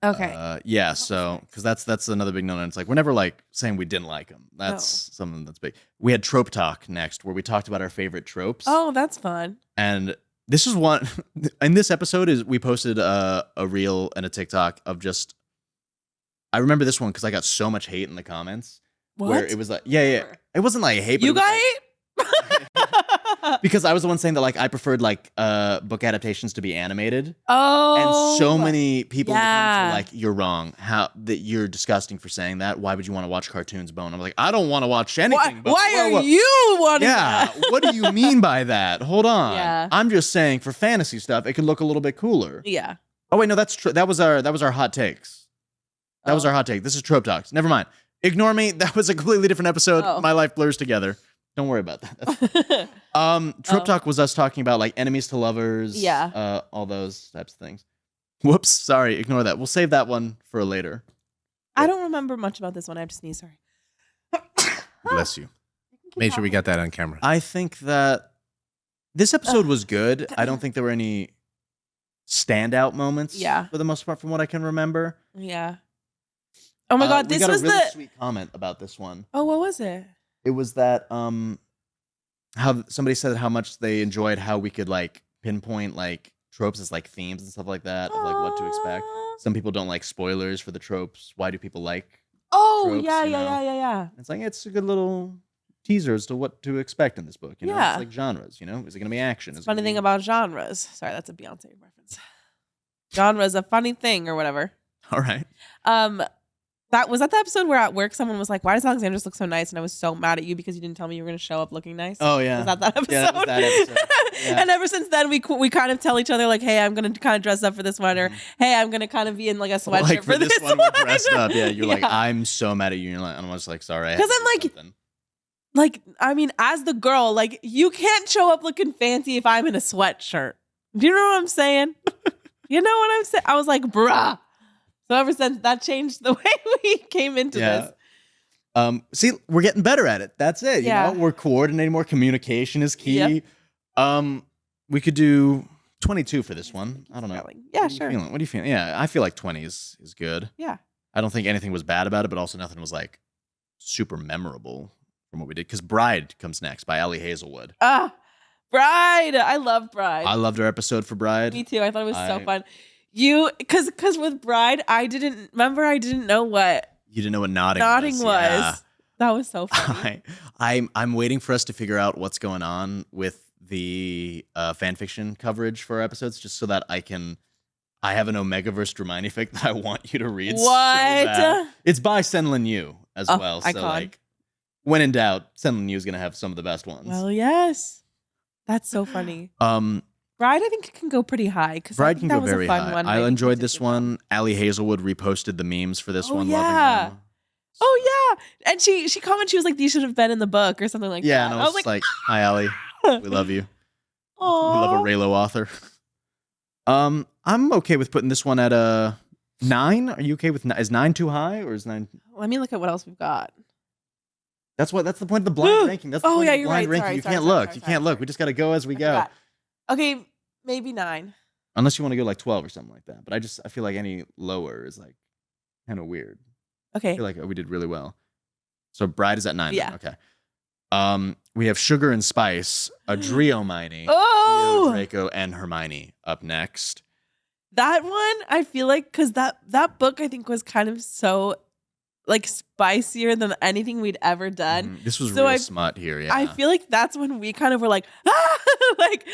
Okay. Yeah. So, because that's another big no-no. It's like we're never like saying we didn't like them. That's something that's big. We had Trope Talk next, where we talked about our favorite tropes. Oh, that's fun. And this is one. In this episode, we posted a reel and a TikTok of just I remember this one because I got so much hate in the comments. What? Where it was like, yeah. It wasn't like hate, but You it was got like, hate? because I was the one saying that like I preferred like book adaptations to be animated. Oh. And so many people in the comments yeah. were like, "You're wrong. How that you're disgusting for saying that. Why would you want to watch cartoons, Bone?" I'm like, I don't want to watch anything. Why are you wanting Yeah, that? what do you mean by that? Hold on. Yeah. I'm just saying for fantasy stuff, it could look a little bit cooler. Yeah. Oh wait, no, that's true. That was our hot takes. That was our hot take. This is Trope Talks. Never mind. Ignore me. That was a completely different episode. Oh. My life blurs together. Don't worry about that. Trope Talk was us talking about like enemies to lovers. Yeah. All those types of things. Whoops. Sorry. Ignore that. We'll save that one for later. I don't remember much about this one. I have to sneeze. Sorry. Bless you. Made sure we got that on camera. I think that this episode was good. I don't think there were any standout moments. Yeah. For the most part, from what I can remember. Yeah. Oh my God. We This got was a really the. sweet comment about this one. Oh, what was it? It was that how somebody said how much they enjoyed how we could like pinpoint like tropes as like themes and stuff like that of like what to expect. Aw. Some people don't like spoilers for the tropes. Why do people like? Oh, tropes, yeah, you know? yeah. It's like it's a good little teaser as to what to expect in this book. You know, Yeah. it's like genres. You know, is it gonna be action? Is it Funny gonna thing be- about genres. Sorry, that's a Beyonce reference. Genre is a funny thing or whatever. All right. That was that the episode where at work someone was like, "Why does Alexandros look so nice?" And I was so mad at you because you didn't tell me you were going to show up looking nice. Oh yeah. Was that episode? Yeah, that was that episode. Yeah. And ever since then, we kind of tell each other like, "Hey, I'm going to kind of dress up for this one," or "Hey, I'm going to kind of be in like a sweatshirt Like for this one, we're dressed up. Yeah, you're like, Yeah. I'm so mad at you. You're like, I'm just like, sorry. I had 'Cause to I'm do like- something. Like, I mean, as the girl, like, you can't show up looking fancy if I'm in a sweatshirt. Do you know what I'm saying? You know what I'm saying? I was like, bruh. So ever since that changed the way we came into this. See, we're getting better at it. That's it. Yeah. You know, we're coordinating more. Communication is key. Yep. We could do 22 for this one. I don't know. Yeah, What are you sure. feeling? What are you feeling? Yeah, I feel like 20 is good. Yeah. I don't think anything was bad about it, but also nothing was like super memorable from what we did. Because Bride comes next by Allie Hazelwood. Bride. I love Bride. I loved our episode for Bride. Me too. I thought it was so fun. Because with Bride, I didn't know what You didn't know what nodding was. Yeah. That was so funny. I'm waiting for us to figure out what's going on with the fan fiction coverage for our episodes, just so that I have an Omegaverse Dramione fic that I want you to read. so What? bad. It's by Senlin Yu as Oh, well. So icon. like, when in doubt, Senlin Yu is gonna have some of the best ones. Well, yes. That's so funny. Bride, I think it can go pretty high. Because Bride can that go was very a fun high. one. I enjoyed this one. Allie Hazelwood reposted the memes for this Oh, one. yeah. Loving them. Oh yeah, and she commented, she was like, "These should have been in the book" or something like Yeah, that. and I was like, "Hi, Allie, we love you. We love a Raylo author." I'm okay with putting this one at a 9. Are you okay with is 9 too high or is 9? Let me look at what else we've got. That's the point of the blind ranking. That's the Oh, point yeah, of the you're blind right. ranking. Sorry, You sorry, can't sorry, look. sorry, You sorry, can't look. sorry. We just got to go as we I go. forgot. Okay, maybe 9. Unless you want to go like 12 or something like that. But I feel like any lower is like kind of weird. I Okay. feel like we did really well. So Bride is at 9. Yeah. Then. Okay. We have Sugar and Spice, a Dramione, Oh! Theo, Draco, and Hermione up next. That one, I feel like, because that book I think was kind of so like spicier than anything we'd ever done. This was So real smut here. Yeah. I feel like that's when we kind of were like, like,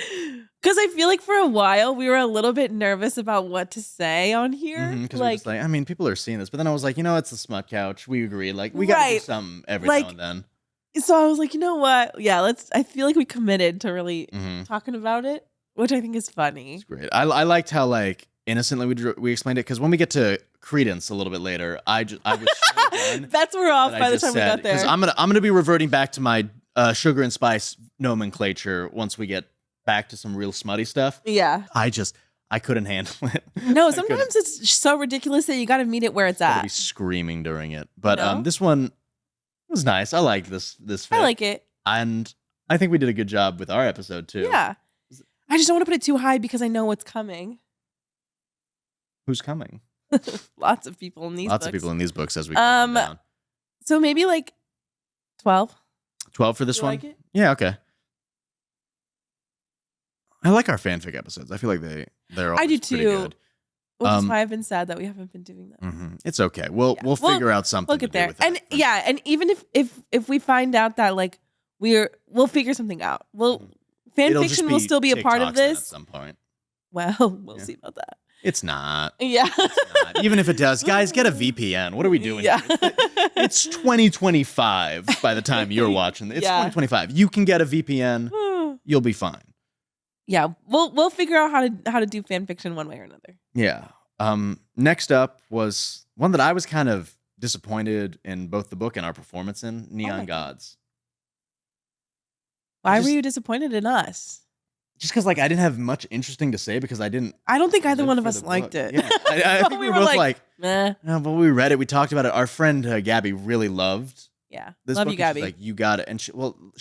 because I feel like for a while we were a little bit nervous about what to say on here. Because we're just like, I mean, people are seeing this, but then I was like, it's the Smut Couch. We agreed, like, we gotta do Right. something every Like, now and then. So I was like, you know what? Yeah, I feel like we committed to really Mm-hmm. talking about it, which I think is funny. It's great. I liked how like innocently we explained it because when we get to Credence a little bit later, I was so done. That's we're off that by I the just time we got there. Because I'm gonna be reverting back to my Sugar and Spice nomenclature once we get back to some real smutty stuff. Yeah. I couldn't handle it. No, I sometimes it's so ridiculous that you got to meet it where it's gotta at. be screaming during it. But No? this one was nice. I like this I fic. like it. And I think we did a good job with our episode too. Yeah. I just don't want to put it too high because I know what's coming. Who's coming? Lots of people in these Lots books. of people in these books as we go down. So maybe like 12. 12 for this You one? like it? Yeah, okay. I like our fanfic episodes. I feel like they're always I do pretty too. good. Which is why I've been sad that we haven't been doing that. It's okay. We'll figure out something. We'll get there. With that. And even if we find out that like we'll figure something out. Fan fiction will still be a part of this at some point. Well, we'll see about that. It's not. Yeah. It's not. Even if it does, guys, get a VPN. What are we doing? Yeah. It's 2025 by the time you're watching. It's 2025. You can get a VPN. You'll be fine. Yeah, we'll figure out how to do fan fiction one way or another. Yeah. Next up was one that I was kind of disappointed in both the book and our performance in, Neon Gods. Why were you disappointed in us? Just because, like, I didn't have much interesting to say because I didn't. I don't think either one of us liked it. Yeah, I think we were both like, meh. No, but we read it. We talked about it. Our friend Gabby really loved. Yeah, this love book. you, Gabby. Like, you got it, and she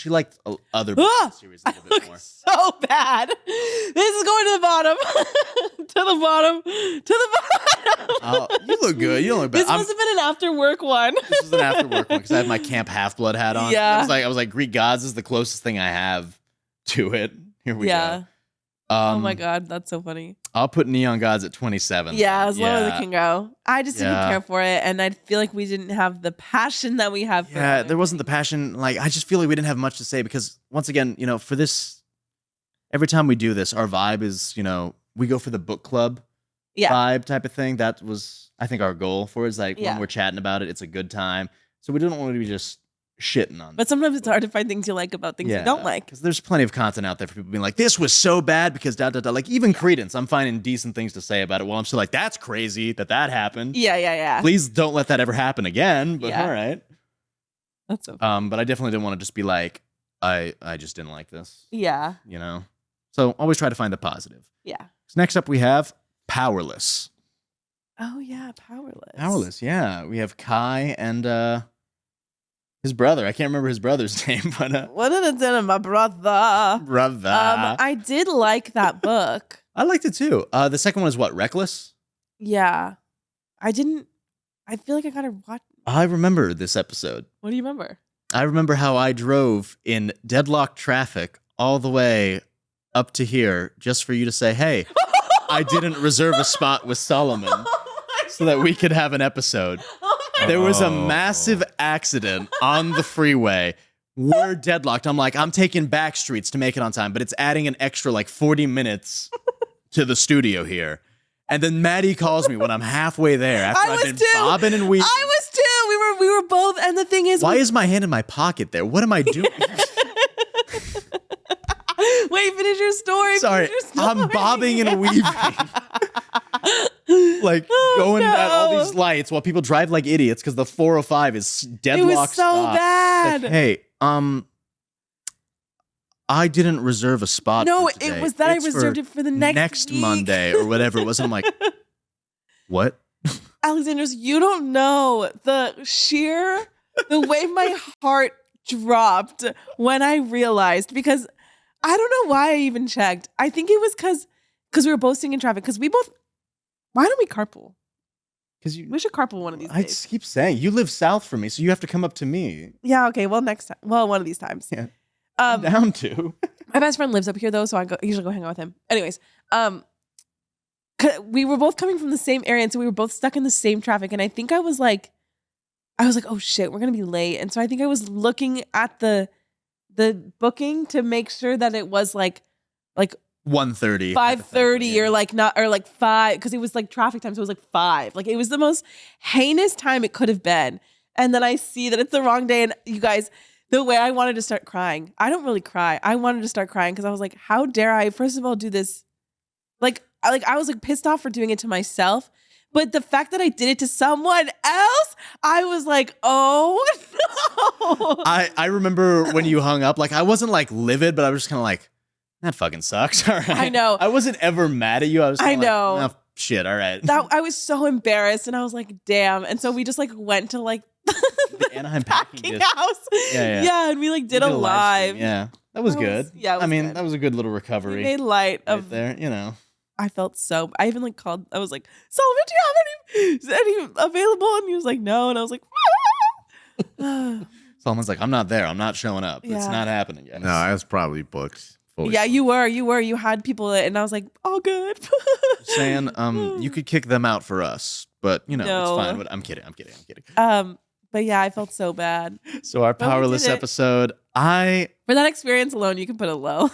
liked other books in the series a little bit more. So bad. This is going to the bottom, to the bottom, to the bottom. Oh, you look good. You don't look bad. This must have been an after work one. This was an after work one because I had my Camp Half Blood hat on. Yeah, I was like, Greek Gods is the closest thing I have to it. Here we go. Oh my God, that's so funny. I'll put Neon Gods at 27. Yeah, as low as it can go. I just didn't care for it, and I feel like we didn't have the passion that we have for it. Yeah, there wasn't the passion. Like, I just feel like we didn't have much to say because, once again, you know, for this, every time we do this, our vibe is, you know, we go for the book club vibe type of thing. That was, I think, our goal for it is like when we're chatting about it, it's a good time. So we don't want to be just shitting on. But sometimes it's hard to find things you like about things you don't like. Because there's plenty of content out there for people being like, this was so bad because da da da. Like, even Credence, I'm finding decent things to say about it. Well, I'm still like, that's crazy that happened. Yeah. Please don't let that ever happen again. But all right. That's so funny. But I definitely didn't want to just be like, I just didn't like this. Yeah. You know? So always try to find the positive. Yeah. So next up we have Powerless. Oh yeah, Powerless. Powerless, yeah. We have Kai and his brother. I can't remember his brother's name, but what did it do to my brother? I did like that book. I liked it too. The second one is what? Reckless? Yeah. I feel like I gotta watch. I remember this episode. What do you remember? I remember how I drove in deadlocked traffic all the way up to here just for you to say, hey, I didn't reserve a spot with Solomon so that we could have an episode. There was a massive accident on the freeway. We're deadlocked. I'm like, I'm taking back streets to make it on time, but it's adding an extra like 40 minutes to the studio here. And then Maddy calls me when I'm halfway there after I've been bobbing and weaving. I was too. We were both. And the thing is, why is my hand in my pocket there? What am I doing? Wait, finish your story. Sorry, I'm bobbing and weaving. Like going at all these lights while people drive like idiots because the 405 is deadlocked. It was so Like, bad. hey, I didn't reserve a spot. No, for today. It was that I reserved it for the next week. Monday or whatever it was. And I'm like, what? Alexandros, you don't know the way my heart dropped when I realized, because I don't know why I even checked. I think it was because we were both sitting in traffic. Why don't we carpool? Because we should carpool one of these days. I just keep saying you live south from me, so you have to come up to me. Yeah. Okay. Well, next time. Well, one of these times. Yeah. I'm down to. My best friend lives up here though, so I usually go hang out with him. Anyways, we were both coming from the same area, and so we were both stuck in the same traffic. And I think I was like, oh shit, we're gonna be late. And so I think I was looking at the booking to make sure that it was like 1:30, 5:30, or like 5, because it was like traffic time, so it was like 5. Like, it was the most heinous time it could have been. And then I see that it's the wrong day, and you guys, the way I wanted to start crying, I don't really cry. I wanted to start crying because I was like, how dare I, first of all, do this? I was like pissed off for doing it to myself. But the fact that I did it to someone else, I was like, oh no. I remember when you hung up, like, I wasn't like livid, but I was just kind of like, that fucking sucks. All right. I know. I wasn't ever mad at you. I was I know. Like, oh, shit, all right. I was so embarrassed, and I was like, damn. And so we just like went to like the Anaheim packing house. Yeah, and we like did a live. Yeah. That was good. Yeah, that was a good little recovery. We made light of there, you know. I felt so. I even like called. I was like, Solomon, do you have any available? And he was like, no. And I was like, Solomon's like, I'm not there. I'm not showing up. Yeah. It's not happening yet. No, I was probably booked fully. Yeah, you were. You had people, and I was like, all good. Saying, you could kick them out for us, but it's No. fine. I'm kidding. But yeah, I felt so bad. So our But we powerless did it. episode, For that experience alone, you can put it low.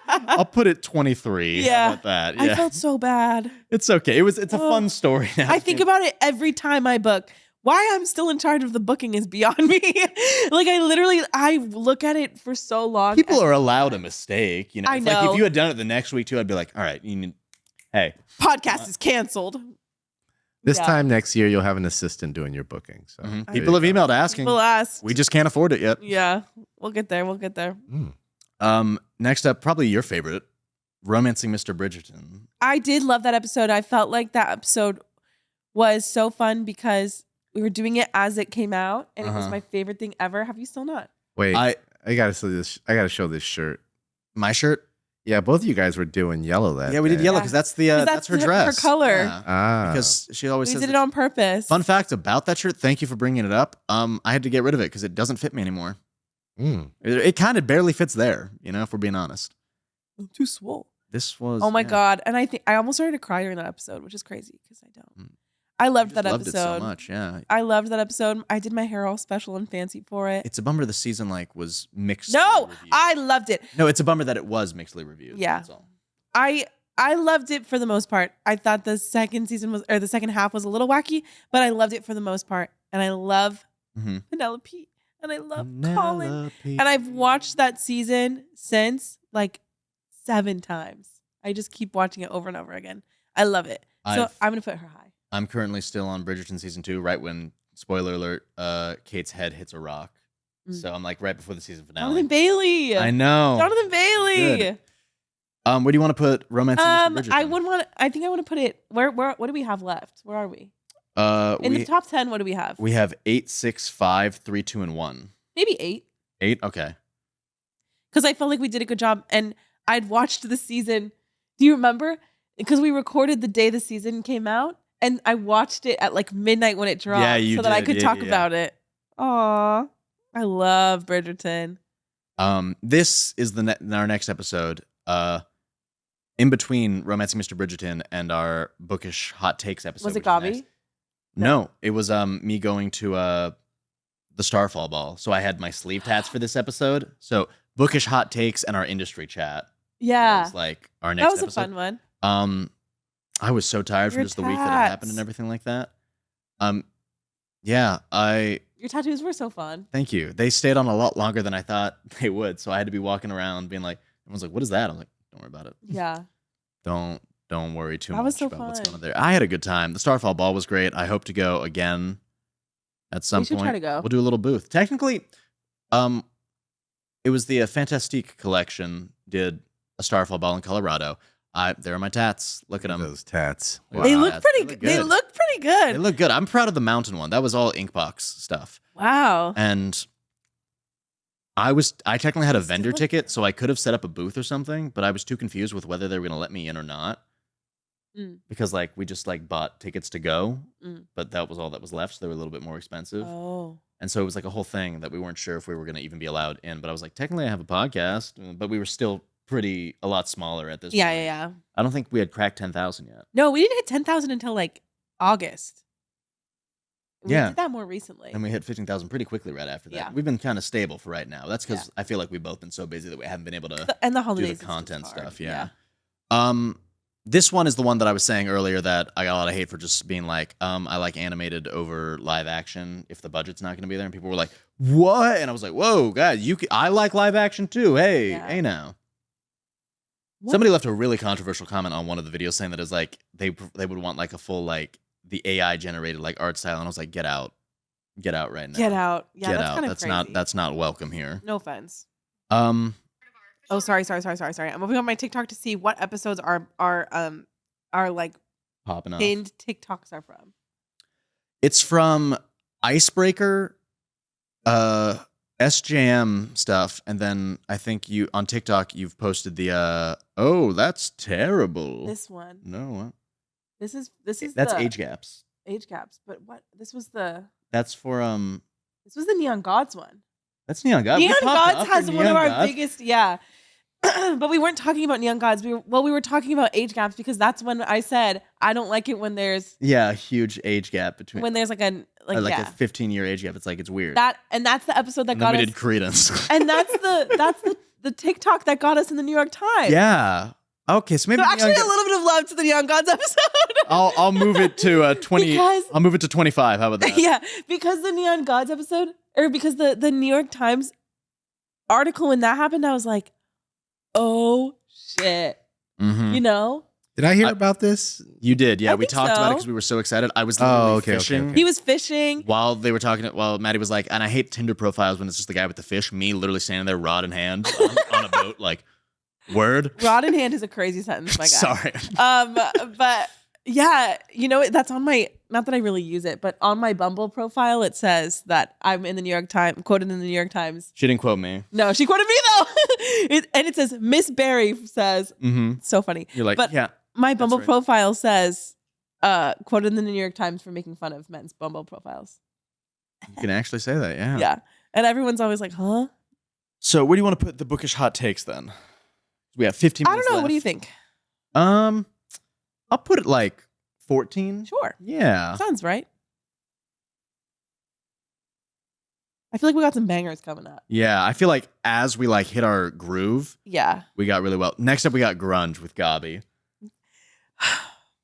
I'll put it 23. Yeah. How about that? Yeah. I felt so bad. It's okay. It's a fun story now. I think about it every time I book. Why I'm still in charge of the booking is beyond me. Like I look at it for so long. People are allowed a mistake. I If, know. if you had done it the next week too, I'd be like, all right, hey. Podcast is canceled. This Yeah. time next year, you'll have an assistant doing your booking. So Mhm. there People you have go. emailed asking. We'll ask. We just can't afford it yet. Yeah, we'll get there. We'll get there. Next up, probably your favorite, Romancing Mr. Bridgerton. I did love that episode. I felt like that episode was so fun because we were doing it as it came out, and it was my favorite thing ever. Have you still not? Wait, I gotta show this. I gotta show this shirt. My shirt? Yeah, both of you guys were doing yellow that. Yeah, we did day. yellow because that's the 'Cause that's her her dress. color. Yeah. Ah, Because she always We says did it that- on purpose. Fun fact about that shirt. Thank you for bringing it up. I had to get rid of it because it doesn't fit me anymore. It kind of barely fits there. If we're being honest. I'm too swole. This was. Oh my yeah. God! And I think I almost started to cry during that episode, which is crazy because I don't. I loved that Loved episode it so much. Yeah. I loved that episode. I did my hair all special and fancy for it. It's a bummer the season was mixed. No, I loved it. No, it's a bummer that it was mixedly reviewed. Yeah. That's all. I loved it for the most part. I thought the second half was a little wacky, but I loved it for the most part. And I love Penelope, and I love Colin. And I've watched that season since 7 times. I just keep watching it over and over again. I love it. So I'm gonna put her high. I'm currently still on Bridgerton season 2, right when, spoiler alert, Kate's head hits a rock. So I'm right before the season finale. Jonathan Bailey. I know. Jonathan Bailey. Good. Where do you want to put Romancing Mr. Bridgerton? I think I want to put it where what do we have left? Where are we? In we, the top 10, what do we have? we have 8, 6, 5, 3, 2, and 1. Maybe 8. 8? Okay. Because I felt like we did a good job, and I'd watched the season. Do you remember? Because we recorded the day the season came out, and I watched it at midnight when it dropped, Yeah, you so that I did. could Yeah, talk yeah. about it. Aw, I love Bridgerton. This is our next episode. In between Romancing Mr. Bridgerton and our bookish hot takes episode. Was it which is next. Gabi? No, it was me going to the Starfall Ball. So I had my sleeve tats for this episode. So bookish hot takes and our industry chat. Yeah, Was our next that was episode. a fun one. I was so tired from Your just the week that had happened tats. and everything like that. Yeah, Your tattoos were so fun. thank you. They stayed on a lot longer than I thought they would. So I had to be walking around being everyone's like, what is that? I'm like, don't worry about it. Yeah, Don't worry too That much was so about what's fun. going on there. I had a good time. The Starfall Ball was great. I hope to go again at some We should point. try to go. We'll do a little booth. Technically, it was the Fantastique collection did a Starfall Ball in Colorado. There are my tats. Look at them. those tats. Wow. they look Tats. pretty. They look They good. look pretty good. They look good. I'm proud of the mountain one. That was all Inkbox stuff. Wow. And I technically had a vendor look ticket, so I could have set up a booth or something, but I was too confused with whether they were going to let me in or not. Because we just bought tickets to go, but that was all that was left, so they were a little bit more expensive. Oh. And so it was a whole thing that we weren't sure if we were going to even be allowed in. But I was technically I have a podcast, but we were still a lot smaller at this Yeah, point. yeah, yeah. I don't think we had cracked 10,000 yet. No, we didn't hit 10,000 until August. We Yeah. did that more recently. And we hit 15,000 pretty quickly right after that. Yeah. We've been kind of stable for right now. That's because I feel like we've both been so busy that we haven't been able to And the do holidays the is just content hard. stuff. Yeah. This one is the one that I was saying earlier that I got a lot of hate for just being I like animated over live action if the budget's not going to be there. And people were like, what? And I was like, whoa, guys, I like live action too. Hey, Yeah. hey now. What? Somebody left a really controversial comment on one of the videos saying that is they would want a full the AI generated art style. And I was like, get out right now. Get out. Yeah, Get that's out. kind of That's crazy. that's not welcome here. No offense. Um, Oh, sorry. I'm moving on my TikTok to see what episodes are popping up. pinned TikToks are from. It's from Icebreaker, SJM stuff, and then I think you on TikTok you've posted the oh that's terrible. This one. No, what? This is That's the age gaps. age gaps. But what? This was That's for the Neon Gods one. That's Neon Gods. Neon We popped Gods up has for one of Neon our Gods. biggest. Yeah. but we weren't talking about neon gods. We were talking about age gaps because that's when I said I don't like it when there's a huge age gap between when there's like a 15-year age gap. It's like it's weird. That's the episode that and got then we us. did credence. And that's the TikTok that got us in the New York Times. Yeah. Okay, so maybe So actually, a little bit of love to the Neon Gods episode. I'll move it to 20. Because- I'll move it to 25. How about that? Yeah, because the Neon Gods episode, or because the New York Times article when that happened, I was like, oh shit, Mhm. you know. Did I hear about this? You did, yeah. I We think talked about it so. because we were so excited. I was literally okay, fishing. okay. He was fishing. While they were talking, while Maddie was like, and I hate Tinder profiles when it's just the guy with the fish. Me literally standing there, rod in hand, on a boat, like, word. Rod in hand is a crazy sentence, my guy. Sorry. But yeah, you know, that's on my, not that I really use it, but on my Bumble profile, it says that I'm in the New York Times, quoted in the New York Times. She didn't quote me. No, she quoted me though. And it says, Miss Barry says, Mm-hmm. so funny. You're like, But yeah. My Bumble right. profile says, quoted in the New York Times for making fun of men's Bumble profiles. You can actually say that, yeah. Yeah. And everyone's always like, huh? So where do you want to put the bookish hot takes then? We have 15 I minutes don't know. left. What do you think? I'll put it like 14. Sure. Yeah. Sounds right. I feel like we got some bangers coming up. Yeah, I feel like as we like hit our groove, Yeah. we got really well. Next up, we got grunge with Gabi.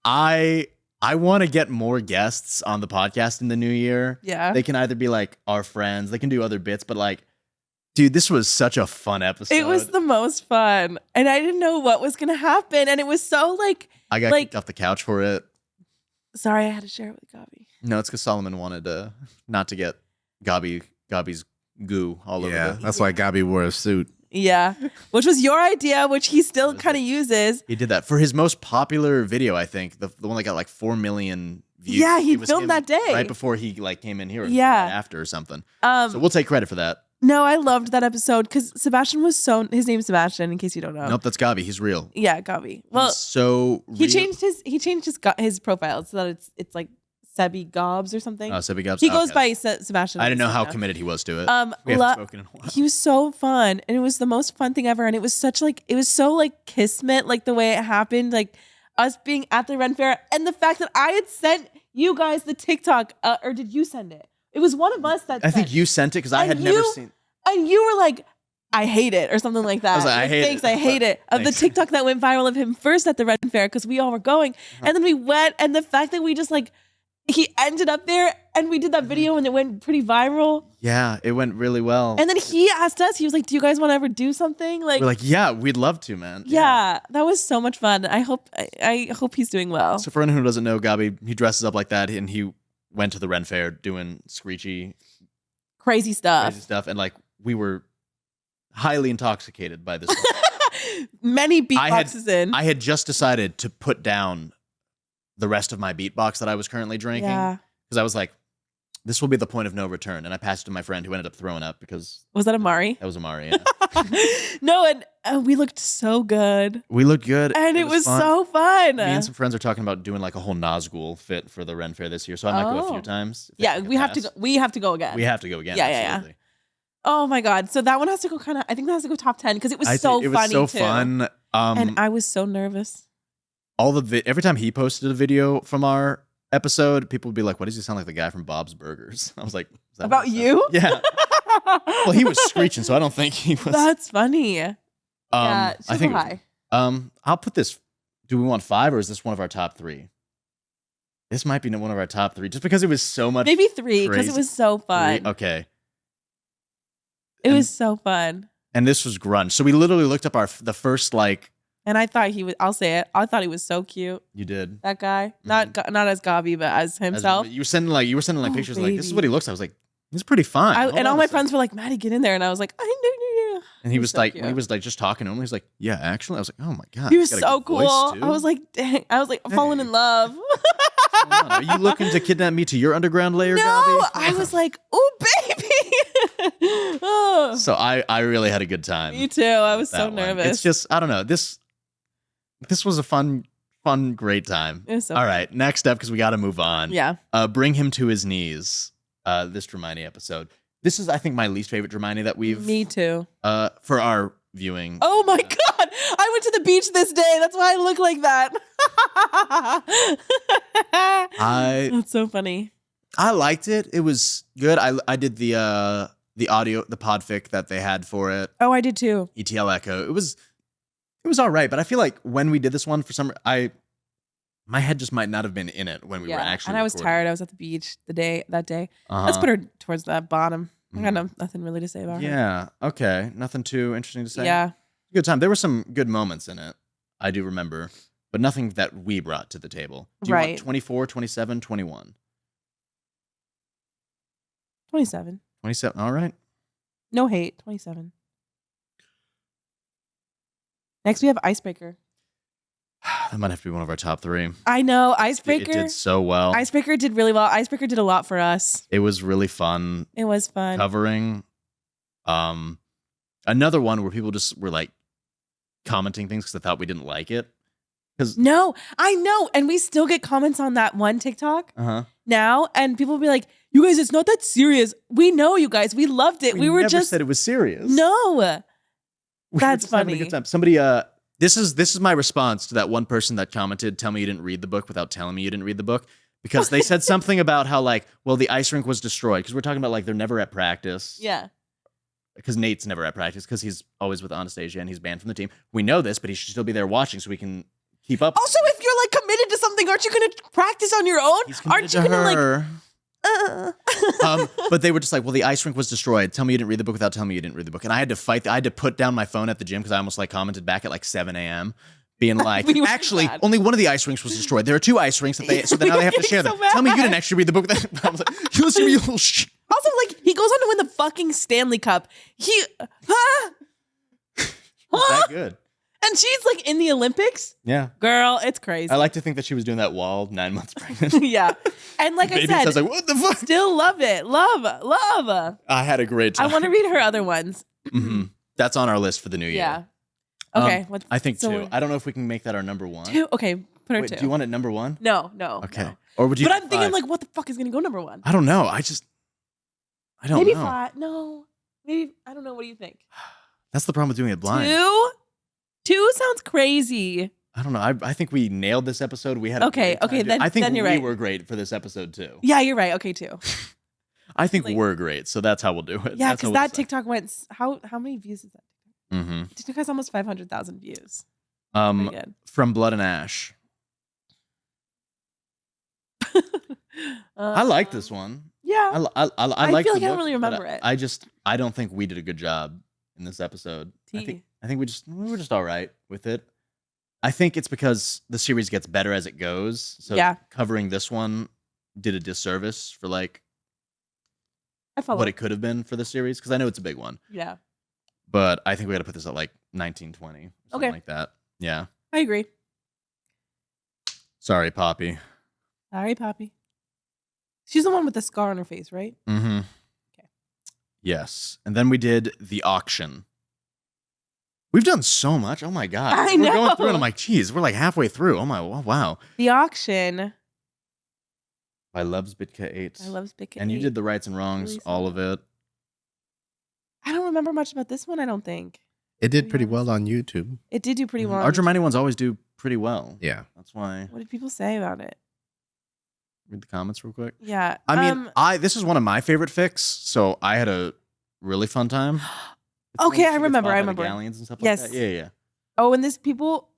I want to get more guests on the podcast in the new year. Yeah. They can either be like our friends, they can do other bits, but like, dude, this was such a fun episode. It was the most fun. And I didn't know what was going to happen. And it was so like, I got kicked off the couch for it. sorry, I had to share it with Gabi. No, it's because Solomon wanted not to get Gabi's goo all over Yeah, the. that's why Gabi wore a suit. Yeah. Which was your idea, which he still was kind of uses. He did that for his most popular video, I think, the one that got like 4 million views. Yeah, he It was filmed him that day. right before he like came in here. Or Yeah. right after or something. So So we'll take credit for that. no, I loved that episode because Sebastian was his name's Sebastian, in case you don't know. Nope, that's Gabi. He's real. Yeah, Gabi. Well, He's so he real. changed his profile so that it's like Sebi Gobbs or something. Oh, Sebi Gabs. He goes Okay. by Sebastian. I didn't know on how Instagram. committed he was to it. We lo- haven't spoken in a while. He was so fun, and it was the most fun thing ever. And it was so like kismet, like the way it happened, like us being at the Ren Fair, and the fact that I had sent you guys the TikTok, or did you send it? It was one of us that. I think sent. you sent it because I And had never you- seen. And you were like, I hate it, or something like that. I was like, I Like, hate it. Thanks, I hate it. Of the Thanks. TikTok that went viral of him first at the Ren Fair because we all were going, and then we went, and the fact that we just like. He ended up there, and we did that video, and it went pretty viral. Yeah, it went really well. And then he asked us, he was like, "Do you guys want to ever do something?" Like, We're like, yeah, we'd love to, man. yeah, that was so much fun. I hope he's doing well. So for anyone who doesn't know, Gabi, he dresses up like that, and he went to the Ren Fair doing screechy, Crazy stuff. crazy stuff, and like we were highly intoxicated by this. Many beatboxes in. I had just decided to put down the rest of my beatbox that I was currently drinking Yeah. because I was like, this will be the point of no return, and I passed it to my friend who ended up throwing up because Was that Amari? that was Amari. Yeah. No, and we looked so good, We looked good, and it was fun. so fun. Me and some friends are talking about doing like a whole Nazgul fit for the Ren Fair this year, so I might go a Oh. few times. if Yeah, I can we have to pass. go. We have to go again. We have to go again. Yeah, yeah, yeah. absolutely. Oh my god! So that one has to go kind of. I think that has to go top 10 because it was I so think it funny was so too. fun. And I was so nervous. Every time he posted a video from our episode, people would be like, "What does he sound like the guy from Bob's Burgers?" I was like, "Is that About what he you? sounds-" Yeah. Well, he was screeching, so I don't think he was. That's funny. Yeah, I think. super it was- high. I'll put this. Do we want 5 or is this one of our top 3? This might be one of our top 3, just because it was so much. Maybe 3 because it crazy. was so 3. fun. Okay. It And- was so fun. And this was grunge. So we literally looked up the first like. And I thought he was. I'll say it. I thought he was so cute. You did. That guy, not as Gabi, but as himself. You were sending like Oh, pictures like this is baby. what he looks like. I was like, he's pretty fine. Hold And on all a my second. friends were like, "Maddie, get in there," and I was like, "I know." And he He's was so like, cute. when he was like just talking to him, he was like, yeah, actually, I was like, oh my god, He he's was got a so good cool. voice, too. I was like, dang. I was like falling in love. What's going on? Are you looking to kidnap me to your underground layer, No, Gabi? I was like, "Oh, baby." Oh, So I really had a good time. me too. I was with so that one. nervous. It's just I don't know. This was a fun, great time. It was so All fun. right, next up because we got to move on. Yeah. Bring him to his knees. This Dramione episode. This is I think my least favorite Dramione that we've Me too. for our viewing. Oh my god. beach this day. That's why I look like that. That's so funny. I liked it. It was good. I did the audio, the podfic that they had for it. Oh, I did too. ETL Echo. It was all right, but I feel like when we did this one, my head just might not have been in it when we were actually. And I was recording. tired. I was at the beach that day. Let's put her towards that bottom. I got nothing really to say about her. Yeah. Okay. Nothing too interesting to say. Yeah. Good time. There were some good moments in it. I do remember, but nothing that we brought to the table. Do you want 24, 27, 21? 27. 27. All right. No hate. 27. Next, we have Icebreaker. That might have to be one of our top 3. I know. Icebreaker. It did so well. Icebreaker did really well. Icebreaker did a lot for us. It was really fun. It was fun. Covering. Another one where people just were like commenting things because they thought we didn't like it. No, I know. And we still get comments on that one TikTok now. And people will be like, you guys, it's not that serious. We know, you guys. We loved it. We were never just said it was serious. No. We That's were just having a funny. good time. Somebody, this is my response to that one person that commented, tell me you didn't read the book without telling me you didn't read the book. Because they said something about how like, well, the ice rink was destroyed. Because we're talking about like they're never at practice. Yeah. Because Nate's never at practice because he's always with Anastasia and he's banned from the team. We know this, but he should still be there watching so we can keep up. Also, if you're like committed to something, aren't you going to practice on your own? He's Aren't you going to like... But they were just like, well, the ice rink was destroyed. Tell me you didn't read the book without telling me you didn't read the book. And I had to fight. I had to put down my phone at the gym because I almost like commented back at like 7 a.m. being like, actually, mad. only one of the ice rinks was destroyed. There are 2 ice rinks so now they have to share them. so mad. Tell me you didn't actually read the book. I was like, you listen to me, you little shit. Also, like, he goes on to win the fucking Stanley Cup. That good. And she's like in the Olympics. Yeah. Girl, it's crazy. I like to think that she was doing that while 9 months pregnant. Yeah. And like I said, I was like, what the fuck? still love it. Love. I had a great time. I want to read her other ones. That's on our list for the new year. Yeah. Okay. I think 2. I don't know if we can make that our number 1. 2. Okay. Put her Wait, 2. do you want it number 1? No. Okay. No. Or would you? But I'm thinking 5? like, what the fuck is going to go number 1? I don't know. I don't Maybe know. 5. No. Maybe, I don't know. What do you think? That's the problem with doing it blind. 2 sounds crazy. I don't know. I think we nailed this episode. We had a Okay, great time okay, doing it. then- I think then you're we right. were great for this episode too. Yeah, you're right. Okay, 2. I think Like- we're great, so that's how we'll do it. Yeah, That's how because we'll that decide. TikTok went, how many views is that? TikTok has almost 500,000 views. Pretty good. From Blood and Ash. I like this one. Yeah. I like. feel the like I don't book, really but remember it. I don't think we did a good job in this episode. I think we were just all right with it. I think it's because the series gets better as it goes. So Yeah. covering this one did a disservice for like I follow. what it could have been for the series because I know it's a big one. Yeah. But I think we got to put this at like 1920, something Okay. like that. Yeah. I agree. Sorry, Poppy. Sorry, Poppy. She's the one with the scar on her face, right? Mm-hmm. Okay. Yes. And then we did The Auction. We've done so much. Oh my God. I We're going know. through and I'm like, geez, we're like halfway through. Oh my, wow. The Auction. By Loves Bitka 8. I love Spick. And you did the rights and wrongs, Really all of it. I don't remember much about this one, I don't think. It did pretty well on YouTube. It did do pretty well. Our Dramione ones always do pretty well. Yeah. That's why. What did people say about it? Read the comments real quick. Yeah. I mean, this is one of my favorite fics, so I had a really fun time. It's Okay, when I she gets remember, bought I by the remember. Galleons and stuff Yes. like that. Yeah. Oh, and people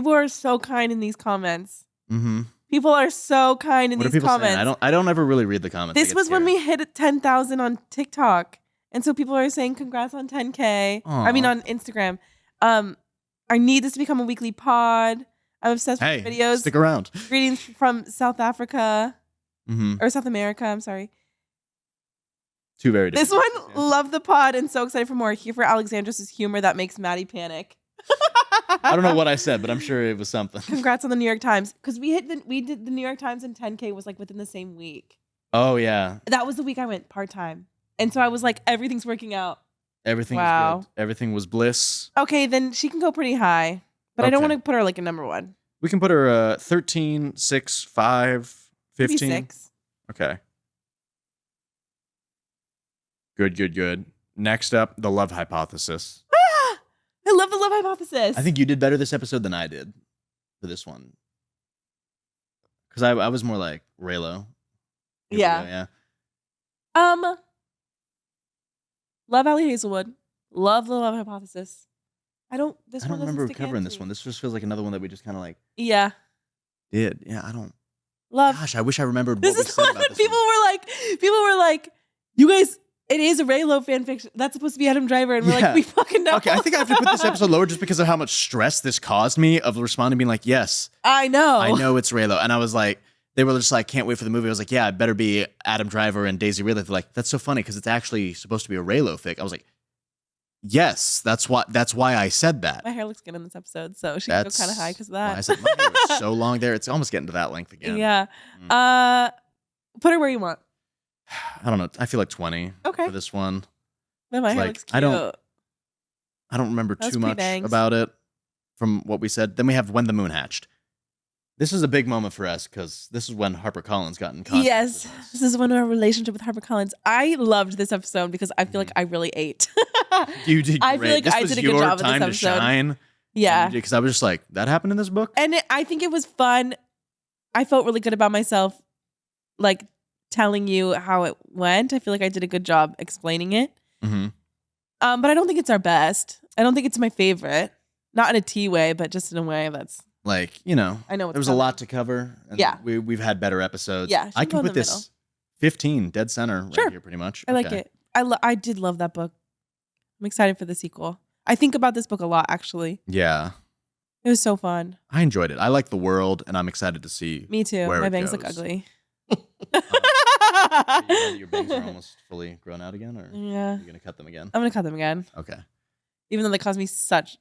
are so kind in these comments. Mm-hmm. People are so kind in What are these people comments. saying? I don't ever really read the comments. I This get was when scared. we hit 10,000 on TikTok. And so people are saying congrats on 10K. I mean Aw. on Instagram. I need this to become a weekly pod. I'm obsessed Hey, with videos. stick around. Greetings from South Africa Mm-hmm. or South America. I'm sorry. Two very different. This one, things, yeah. love the pod and so excited for more. Here for Alexandros' humor that makes Maddy panic. I don't know what I said, but I'm sure it was something. Congrats on the New York Times because we did the New York Times and 10K was like within the same week. Oh yeah, That was the week I went part time, and so I was like, everything's working out. everything Wow. was good. Everything was bliss. Okay, then she can go pretty high, but I don't Okay. want to put her like a number 1. We can put her 13, 6, 5, Maybe 15. 6. Okay. Good. Next up, The Love Hypothesis. I love the love hypothesis. I think you did better this episode than I did for this one. Because I was more like Raylo. Here we go, Yeah. yeah. Love Allie Hazelwood. Love the love hypothesis. I don't remember covering this one. This just feels like another one that we just kind of like Yeah. did. Yeah, I don't. Love. Gosh, I wish I remembered This what we is said one about that this people one. were like, you guys, it is a Raylo fan fiction. That's supposed to be Adam Driver. And we're Yeah. like, we fucking know. Okay, I think I have to put this episode lower just because of how much stress this caused me of responding, being like, yes, I know. I know it's Raylo. And I was like, they were just like, can't wait for the movie. I was like, yeah, it better be Adam Driver and Daisy Ridley. They're like, that's so funny because it's actually supposed to be a Raylo fic. I was like, yes, that's why I said that. My hair looks good in this episode, so she can go kind of high because of that. Why I said my hair was so long there. It's almost getting to that length again. Yeah. Put her where you want. I don't know. I feel like 20 Okay. for this one. But my hair Like, looks cute. I don't remember That was too much pre-bangs. about it from what we said. Then we have When the Moon Hatched. This is a big moment for us because this is when HarperCollins got in contact Yes. with us. This is when our relationship with HarperCollins. I loved this episode because I feel like I really ate. You did I feel great. like This I was did a good your job with this time to episode. shine. Yeah. Because I was just like, that happened in this book? And I think it was fun. I felt really good about myself, like telling you how it went. I feel like I did a good job explaining it. Mm-hmm. But I don't think it's our best. I don't think it's my favorite. Not in a T way, but just in a way that's Like, you know, I know what's there was a lot to cover. And Yeah. We've had better episodes. Yeah, I should go can in put the this 15 dead center right Sure. here pretty much. I like Okay. it. I did love that book. I'm excited for the sequel. I think about this book a lot, actually. Yeah. It was so fun. I enjoyed it. I like the world and I'm excited to see. Me too. Where My it bangs look goes. ugly. Your bangs are almost fully grown out again, or Yeah. you're gonna cut them again? I'm gonna cut them again. Okay. Even though they caused me such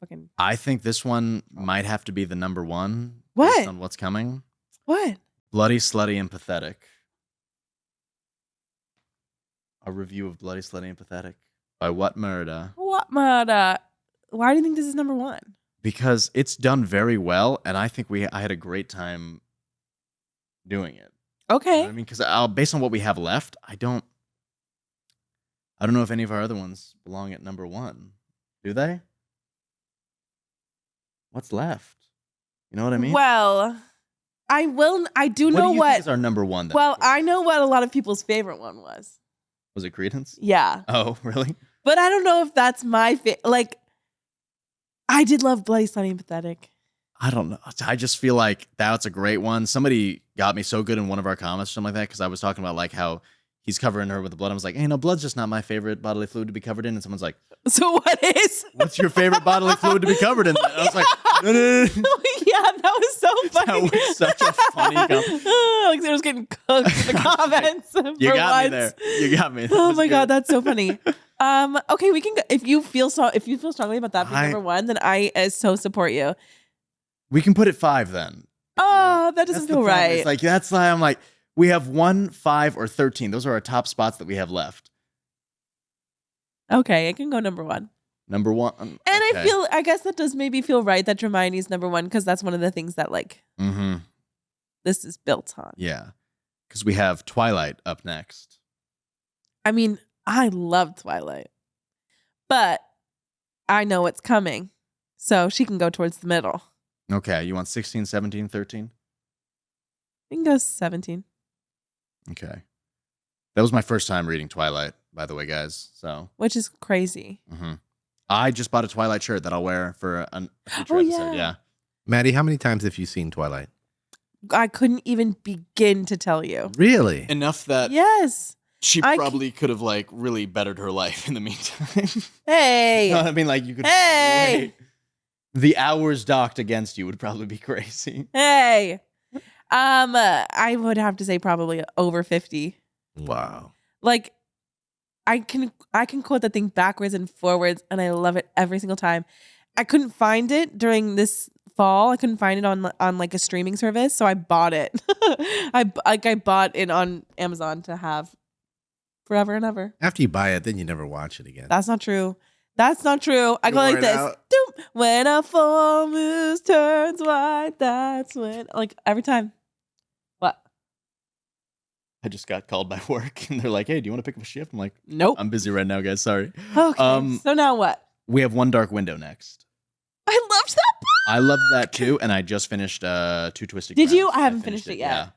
fucking I think this one might have to be the number one. What? Based on what's coming. what? Bloody, Slutty, and Pathetic. A review of Bloody, Slutty, and Pathetic by What Murda. What murder? Why do you think this is number one? Because it's done very well, and I think I had a great time doing it. You know Okay. what I mean, because based on what we have left, I don't know if any of our other ones belong at number one. Do they? What's left? You know what I mean? Well, I do what know do you what. think is our number one? Then? Well, I know what a lot of people's favorite one was. Was it Credence? Yeah. Oh, really? But I don't know if that's my favorite. Like, I did love Bloody, Sunny, and Pathetic. I don't know. I just feel like that's a great one. Somebody got me so good in one of our comments or something like that because I was talking about like how he's covering her with the blood. I was like, hey, no, blood's just not my favorite bodily fluid to be covered in. And someone's like, So what is? what's your favorite bodily fluid to be covered in? And I was like, no, no, no, no. Yeah, that was so funny. That was such a funny comment. Alexander's getting cooked in the comments. You for got me once. there. You got me. That Oh was my good. god, that's so funny. Okay, we can go, if you feel strongly about that being number one, then I so support you. We can put it 5 then. Oh, that doesn't That's the feel problem. right. It's like, that's why I'm like, we have 1, 5, or 13. Those are our top spots that we have left. Okay, it can go number one. Number 1. And I guess that does maybe feel right that Dramione number one because that's one of the things that like Mm-hmm. this is built on. Yeah. Because we have Twilight up next. I mean, I love Twilight, but I know it's coming, so she can go towards the middle. Okay. You want 16, 17, 13? You can go 17. Okay. That was my first time reading Twilight, by the way, guys. So, Which is crazy. I just bought a Twilight shirt that I'll wear for a future Oh, episode. yeah. Yeah. Maddie, how many times have you seen Twilight? I couldn't even begin to tell you. Really? Enough that Yes. she I probably could have like really bettered her life in the meantime. Hey. No, I mean, like you could. Hey! wait. The hours docked against you would probably be crazy. Hey. I would have to say probably over 50. Wow. Like I can quote that thing backwards and forwards and I love it every single time. I couldn't find it during this fall. I couldn't find it on like a streaming service, so I bought it. I bought it on Amazon to have forever and ever. After you buy it, then you never watch it again. That's not true. That's not true. I go You're like worn this. out. Doom. When a full moon turns white, that's when like every time. What? I just got called by work and they're like, "Hey, do you want to pick up a shift?" I'm like, Nope. "I'm busy right now, guys. Sorry." Okay. So now what? We have One Dark Window next. I loved that book. I loved that too, and I just finished Two Twisted Did you? Crowns. I haven't finished it yet. Yeah,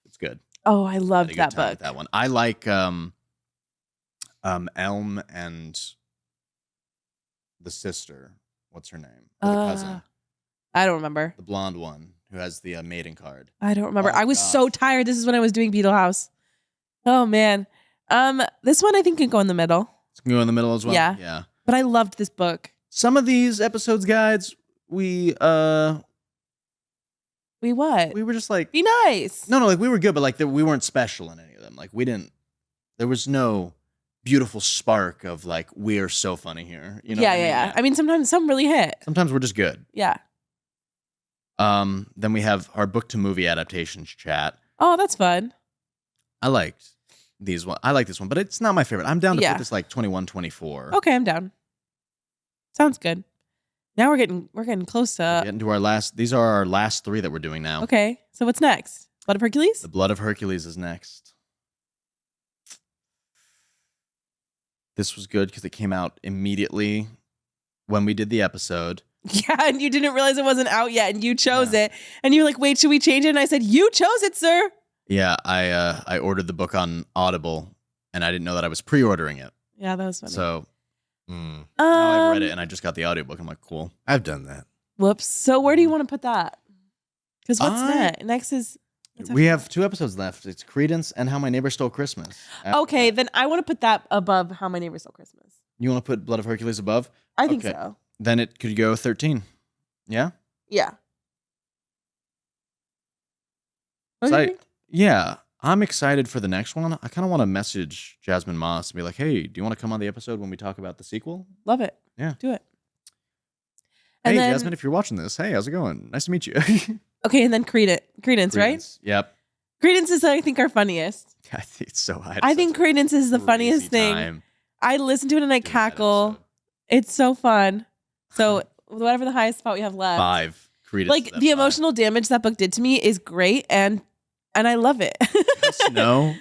it's good. Oh, I Had a loved good that time book. with that one. I like Elm and the sister. What's her name? Or the cousin, I don't remember. the blonde one who has the mating card. I don't remember. Oh, I was gosh. so tired. This is when I was doing Beetle House. Oh man. This one I think can go in the middle. It's gonna go in the middle as well. Yeah. Yeah. But I loved this book. Some of these episodes guides, we what? were just like Be nice. no, like we were good, but like we weren't special in any of them. Like we didn't. There was no beautiful spark of like we are so funny here. You know? yeah, what I mean? yeah. I mean, sometimes some really hit. Sometimes we're just good. Yeah. Then we have our book to movie adaptations chat. Oh, that's fun. I liked these one. I like this one, but it's not my favorite. I'm down to Yeah. put this like 21, 24. Okay, I'm down. Sounds good. Now we're getting close to. Getting to our last. These are our last three that we're doing now. Okay, so what's next? Blood of Hercules. The Blood of Hercules is next. This was good because it came out immediately when we did the episode. Yeah, and you didn't realize it wasn't out yet, and you chose it, and you were like, "Wait, should we change it?" And I said, "You chose it, sir." Yeah, I ordered the book on Audible, and I didn't know that I was pre-ordering it. Yeah, that was funny. So now I've read it, and I just got the audiobook. I'm like, cool. I've done that. Whoops. So where do you want to put that? Because what's I- next? Next is what's We after have 2 episodes left. It's Credence and How My Neighbor Stole Christmas. that? Okay, then I want to put that above How My Neighbor Stole Christmas. You want to put Blood of Hercules above? I think Okay. so. Then it could go 13. Yeah? Yeah. What So do you I- think? Yeah. I'm excited for the next one. I kind of want to message Jasmine Moss and be like, hey, do you want to come on the episode when we talk about the sequel? Love it. Yeah. Do it. Hey, And then, Jasmine, if you're watching this, hey, how's it going? Nice to meet you. okay, and then Credence, right? Credence. Yep. Credence is, I think, our funniest. I think it's so high. I think Credence is the funniest thing. I listen to it and I cackle. It's so fun. So whatever the highest spot we have left. 5. Credence. Like is at the 5. emotional damage that book did to me is great, and I love it. No,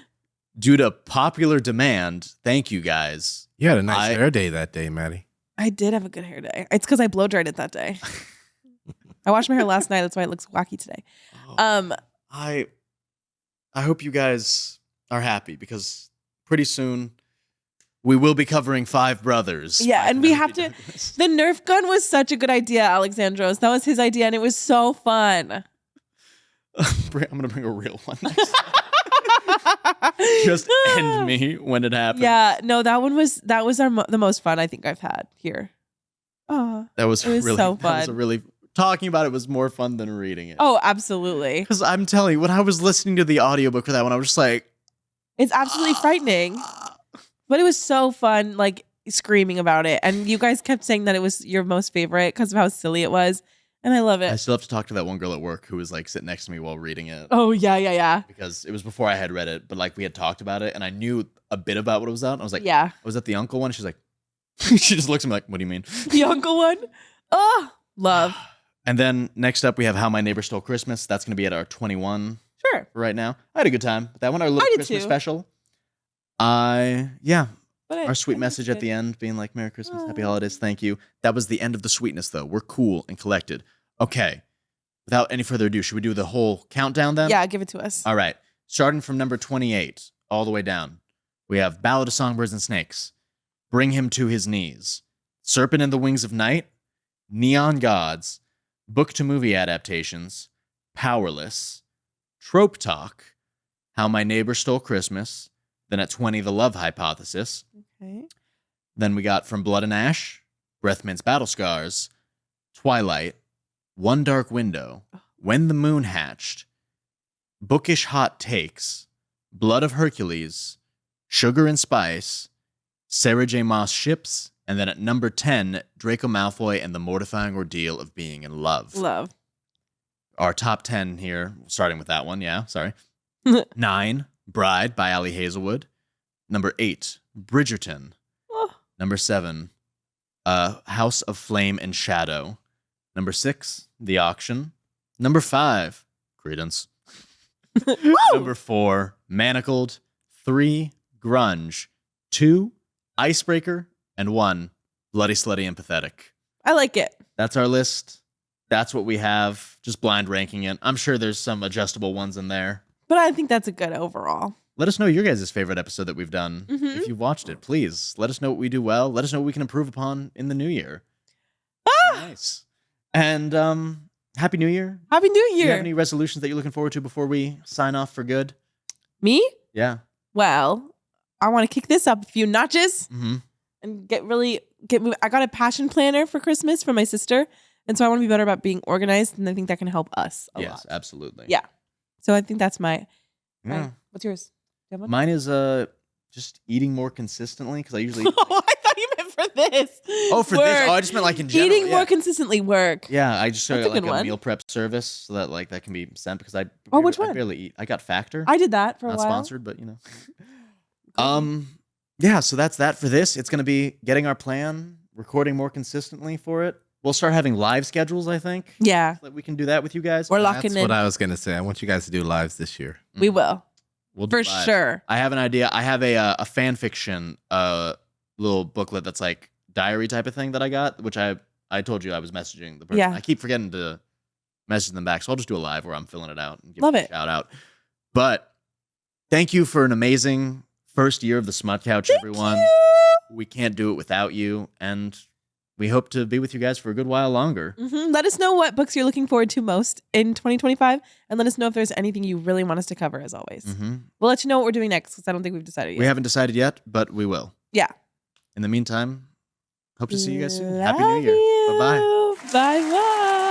due to popular demand, thank you guys. You had a nice hair day that day, Maddie. I did have a good hair day. It's because I blow dried it that day. I washed my hair last night. That's why it looks wacky today. I hope you guys are happy because pretty soon we will be covering 5 Brothers. Yeah, by and we have Penelope to. Douglas. The Nerf gun was such a good idea, Alexandros. That was his idea, and it was so fun. I'm gonna bring a real one next time. Just end me when it happens. Yeah, no, that was the most fun I think I've had here. Oh, That was it was really so That was fun. a really talking about it was more fun than reading it. oh, absolutely. Because I'm telling you, when I was listening to the audiobook for that one, I was just like, It's absolutely frightening, but it was so fun, like screaming about it. And you guys kept saying that it was your most favorite because of how silly it was, and I love I it. still have to talk to that one girl at work who was like sitting next to me while reading it. Oh yeah. Because it was before I had read it, but like we had talked about it and I knew a bit about what it was about. I was like, Yeah, was that the uncle one? She's like, she just looks at me like, what do you mean? the uncle one. Oh, love. And then next up, we have How My Neighbor Stole Christmas. That's going to be at our 21 Sure, for right now. I had a good time with that one. Our little I did Christmas too. special. but Our sweet message at the end being like, Merry Christmas, Happy Aw. Holidays, thank you. That was the end of the sweetness, though. We're cool and collected. Okay. Without any further ado, should we do the whole countdown then? Yeah, give it to us. All right. Starting from number 28 all the way down, we have Ballad of Songbirds and Snakes, Bring Him to His Knees, Serpent in the Wings of Night, Neon Gods, Book to Movie Adaptations, Powerless, Trope Talk, How My Neighbor Stole Christmas, then at 20, The Love Hypothesis. Okay. Then we got From Blood and Ash, Breath Mints Battle Scars, Twilight, One Dark Window, When the Moon Hatched, Bookish Hot Takes, Blood of Hercules, Sugar and Spice, Sarah J Maas Ships, and then at number 10, Draco Malfoy and the Mortifying Ordeal of Being in Love. Love. Our top 10 here, starting with that one, yeah, sorry. 9, Bride by Ali Hazelwood. Number 8, Bridgerton. Oh, Number 7, House of Flame and Shadow. Number 6, The Auction. Number 5, Credence. Number 4, Manacled. 3, Grunge. 2, Icebreaker. And 1, bloody, slutty, and pathetic. I like it. That's our list. That's what we have. Just blind ranking it. I'm sure there's some adjustable ones in there. But I think that's a good overall. Let us know your guys' favorite episode that we've done. Mhm. If you've watched it, please let us know what we do well. Let us know what we can improve upon in the new year. Nice. And Happy New Year. Happy New Do you have Year. any resolutions that you're looking forward to before we sign off for good? Me? Yeah. Well, I want to kick this up a few notches Mm-hmm. and get moving. I got a passion planner for Christmas from my sister. And so I want to be better about being organized. And I think that can help us a Yes, lot. absolutely. Yeah. So I think that's my Yeah. what's yours? Do you have one? Mine is just eating more consistently because I usually. Oh, I thought you meant for this. Oh, for this? Work. Oh, I just meant like in general. Eating yeah. more consistently work. Yeah, I just That's got a like good a one. meal prep service so that like that can be sent because I Oh, which I one? barely eat. I got Factor. I did that for a Not while. sponsored, but yeah, so that's that for this. It's going to be getting our plan, recording more consistently for it. We'll start having live schedules, I think. Yeah. So that we can do that with you guys. We're locking That's in. what I was going to say. I want you guys to do lives this year. We will. We'll do For live. sure. I have an idea. I have a fan fiction little booklet that's like diary type of thing that I got, which I told you I was messaging the person. Yeah. I keep forgetting to message them back, so I'll just do a live where I'm filling it out and give Love them a it. shout out. But thank you for an amazing first year of the Smut Couch, everyone. We can't do it without you, and we hope to be with you guys for a good while longer. Mm-hmm. Let us know what books you're looking forward to most in 2025, and let us know if there's anything you really want us to cover. As always, we'll let you know what we're doing next because I don't think we've decided yet. We haven't decided yet, but we will. Yeah. In the meantime, hope to see you guys soon. Love Happy New Year. you. Bye-bye. Bye bye.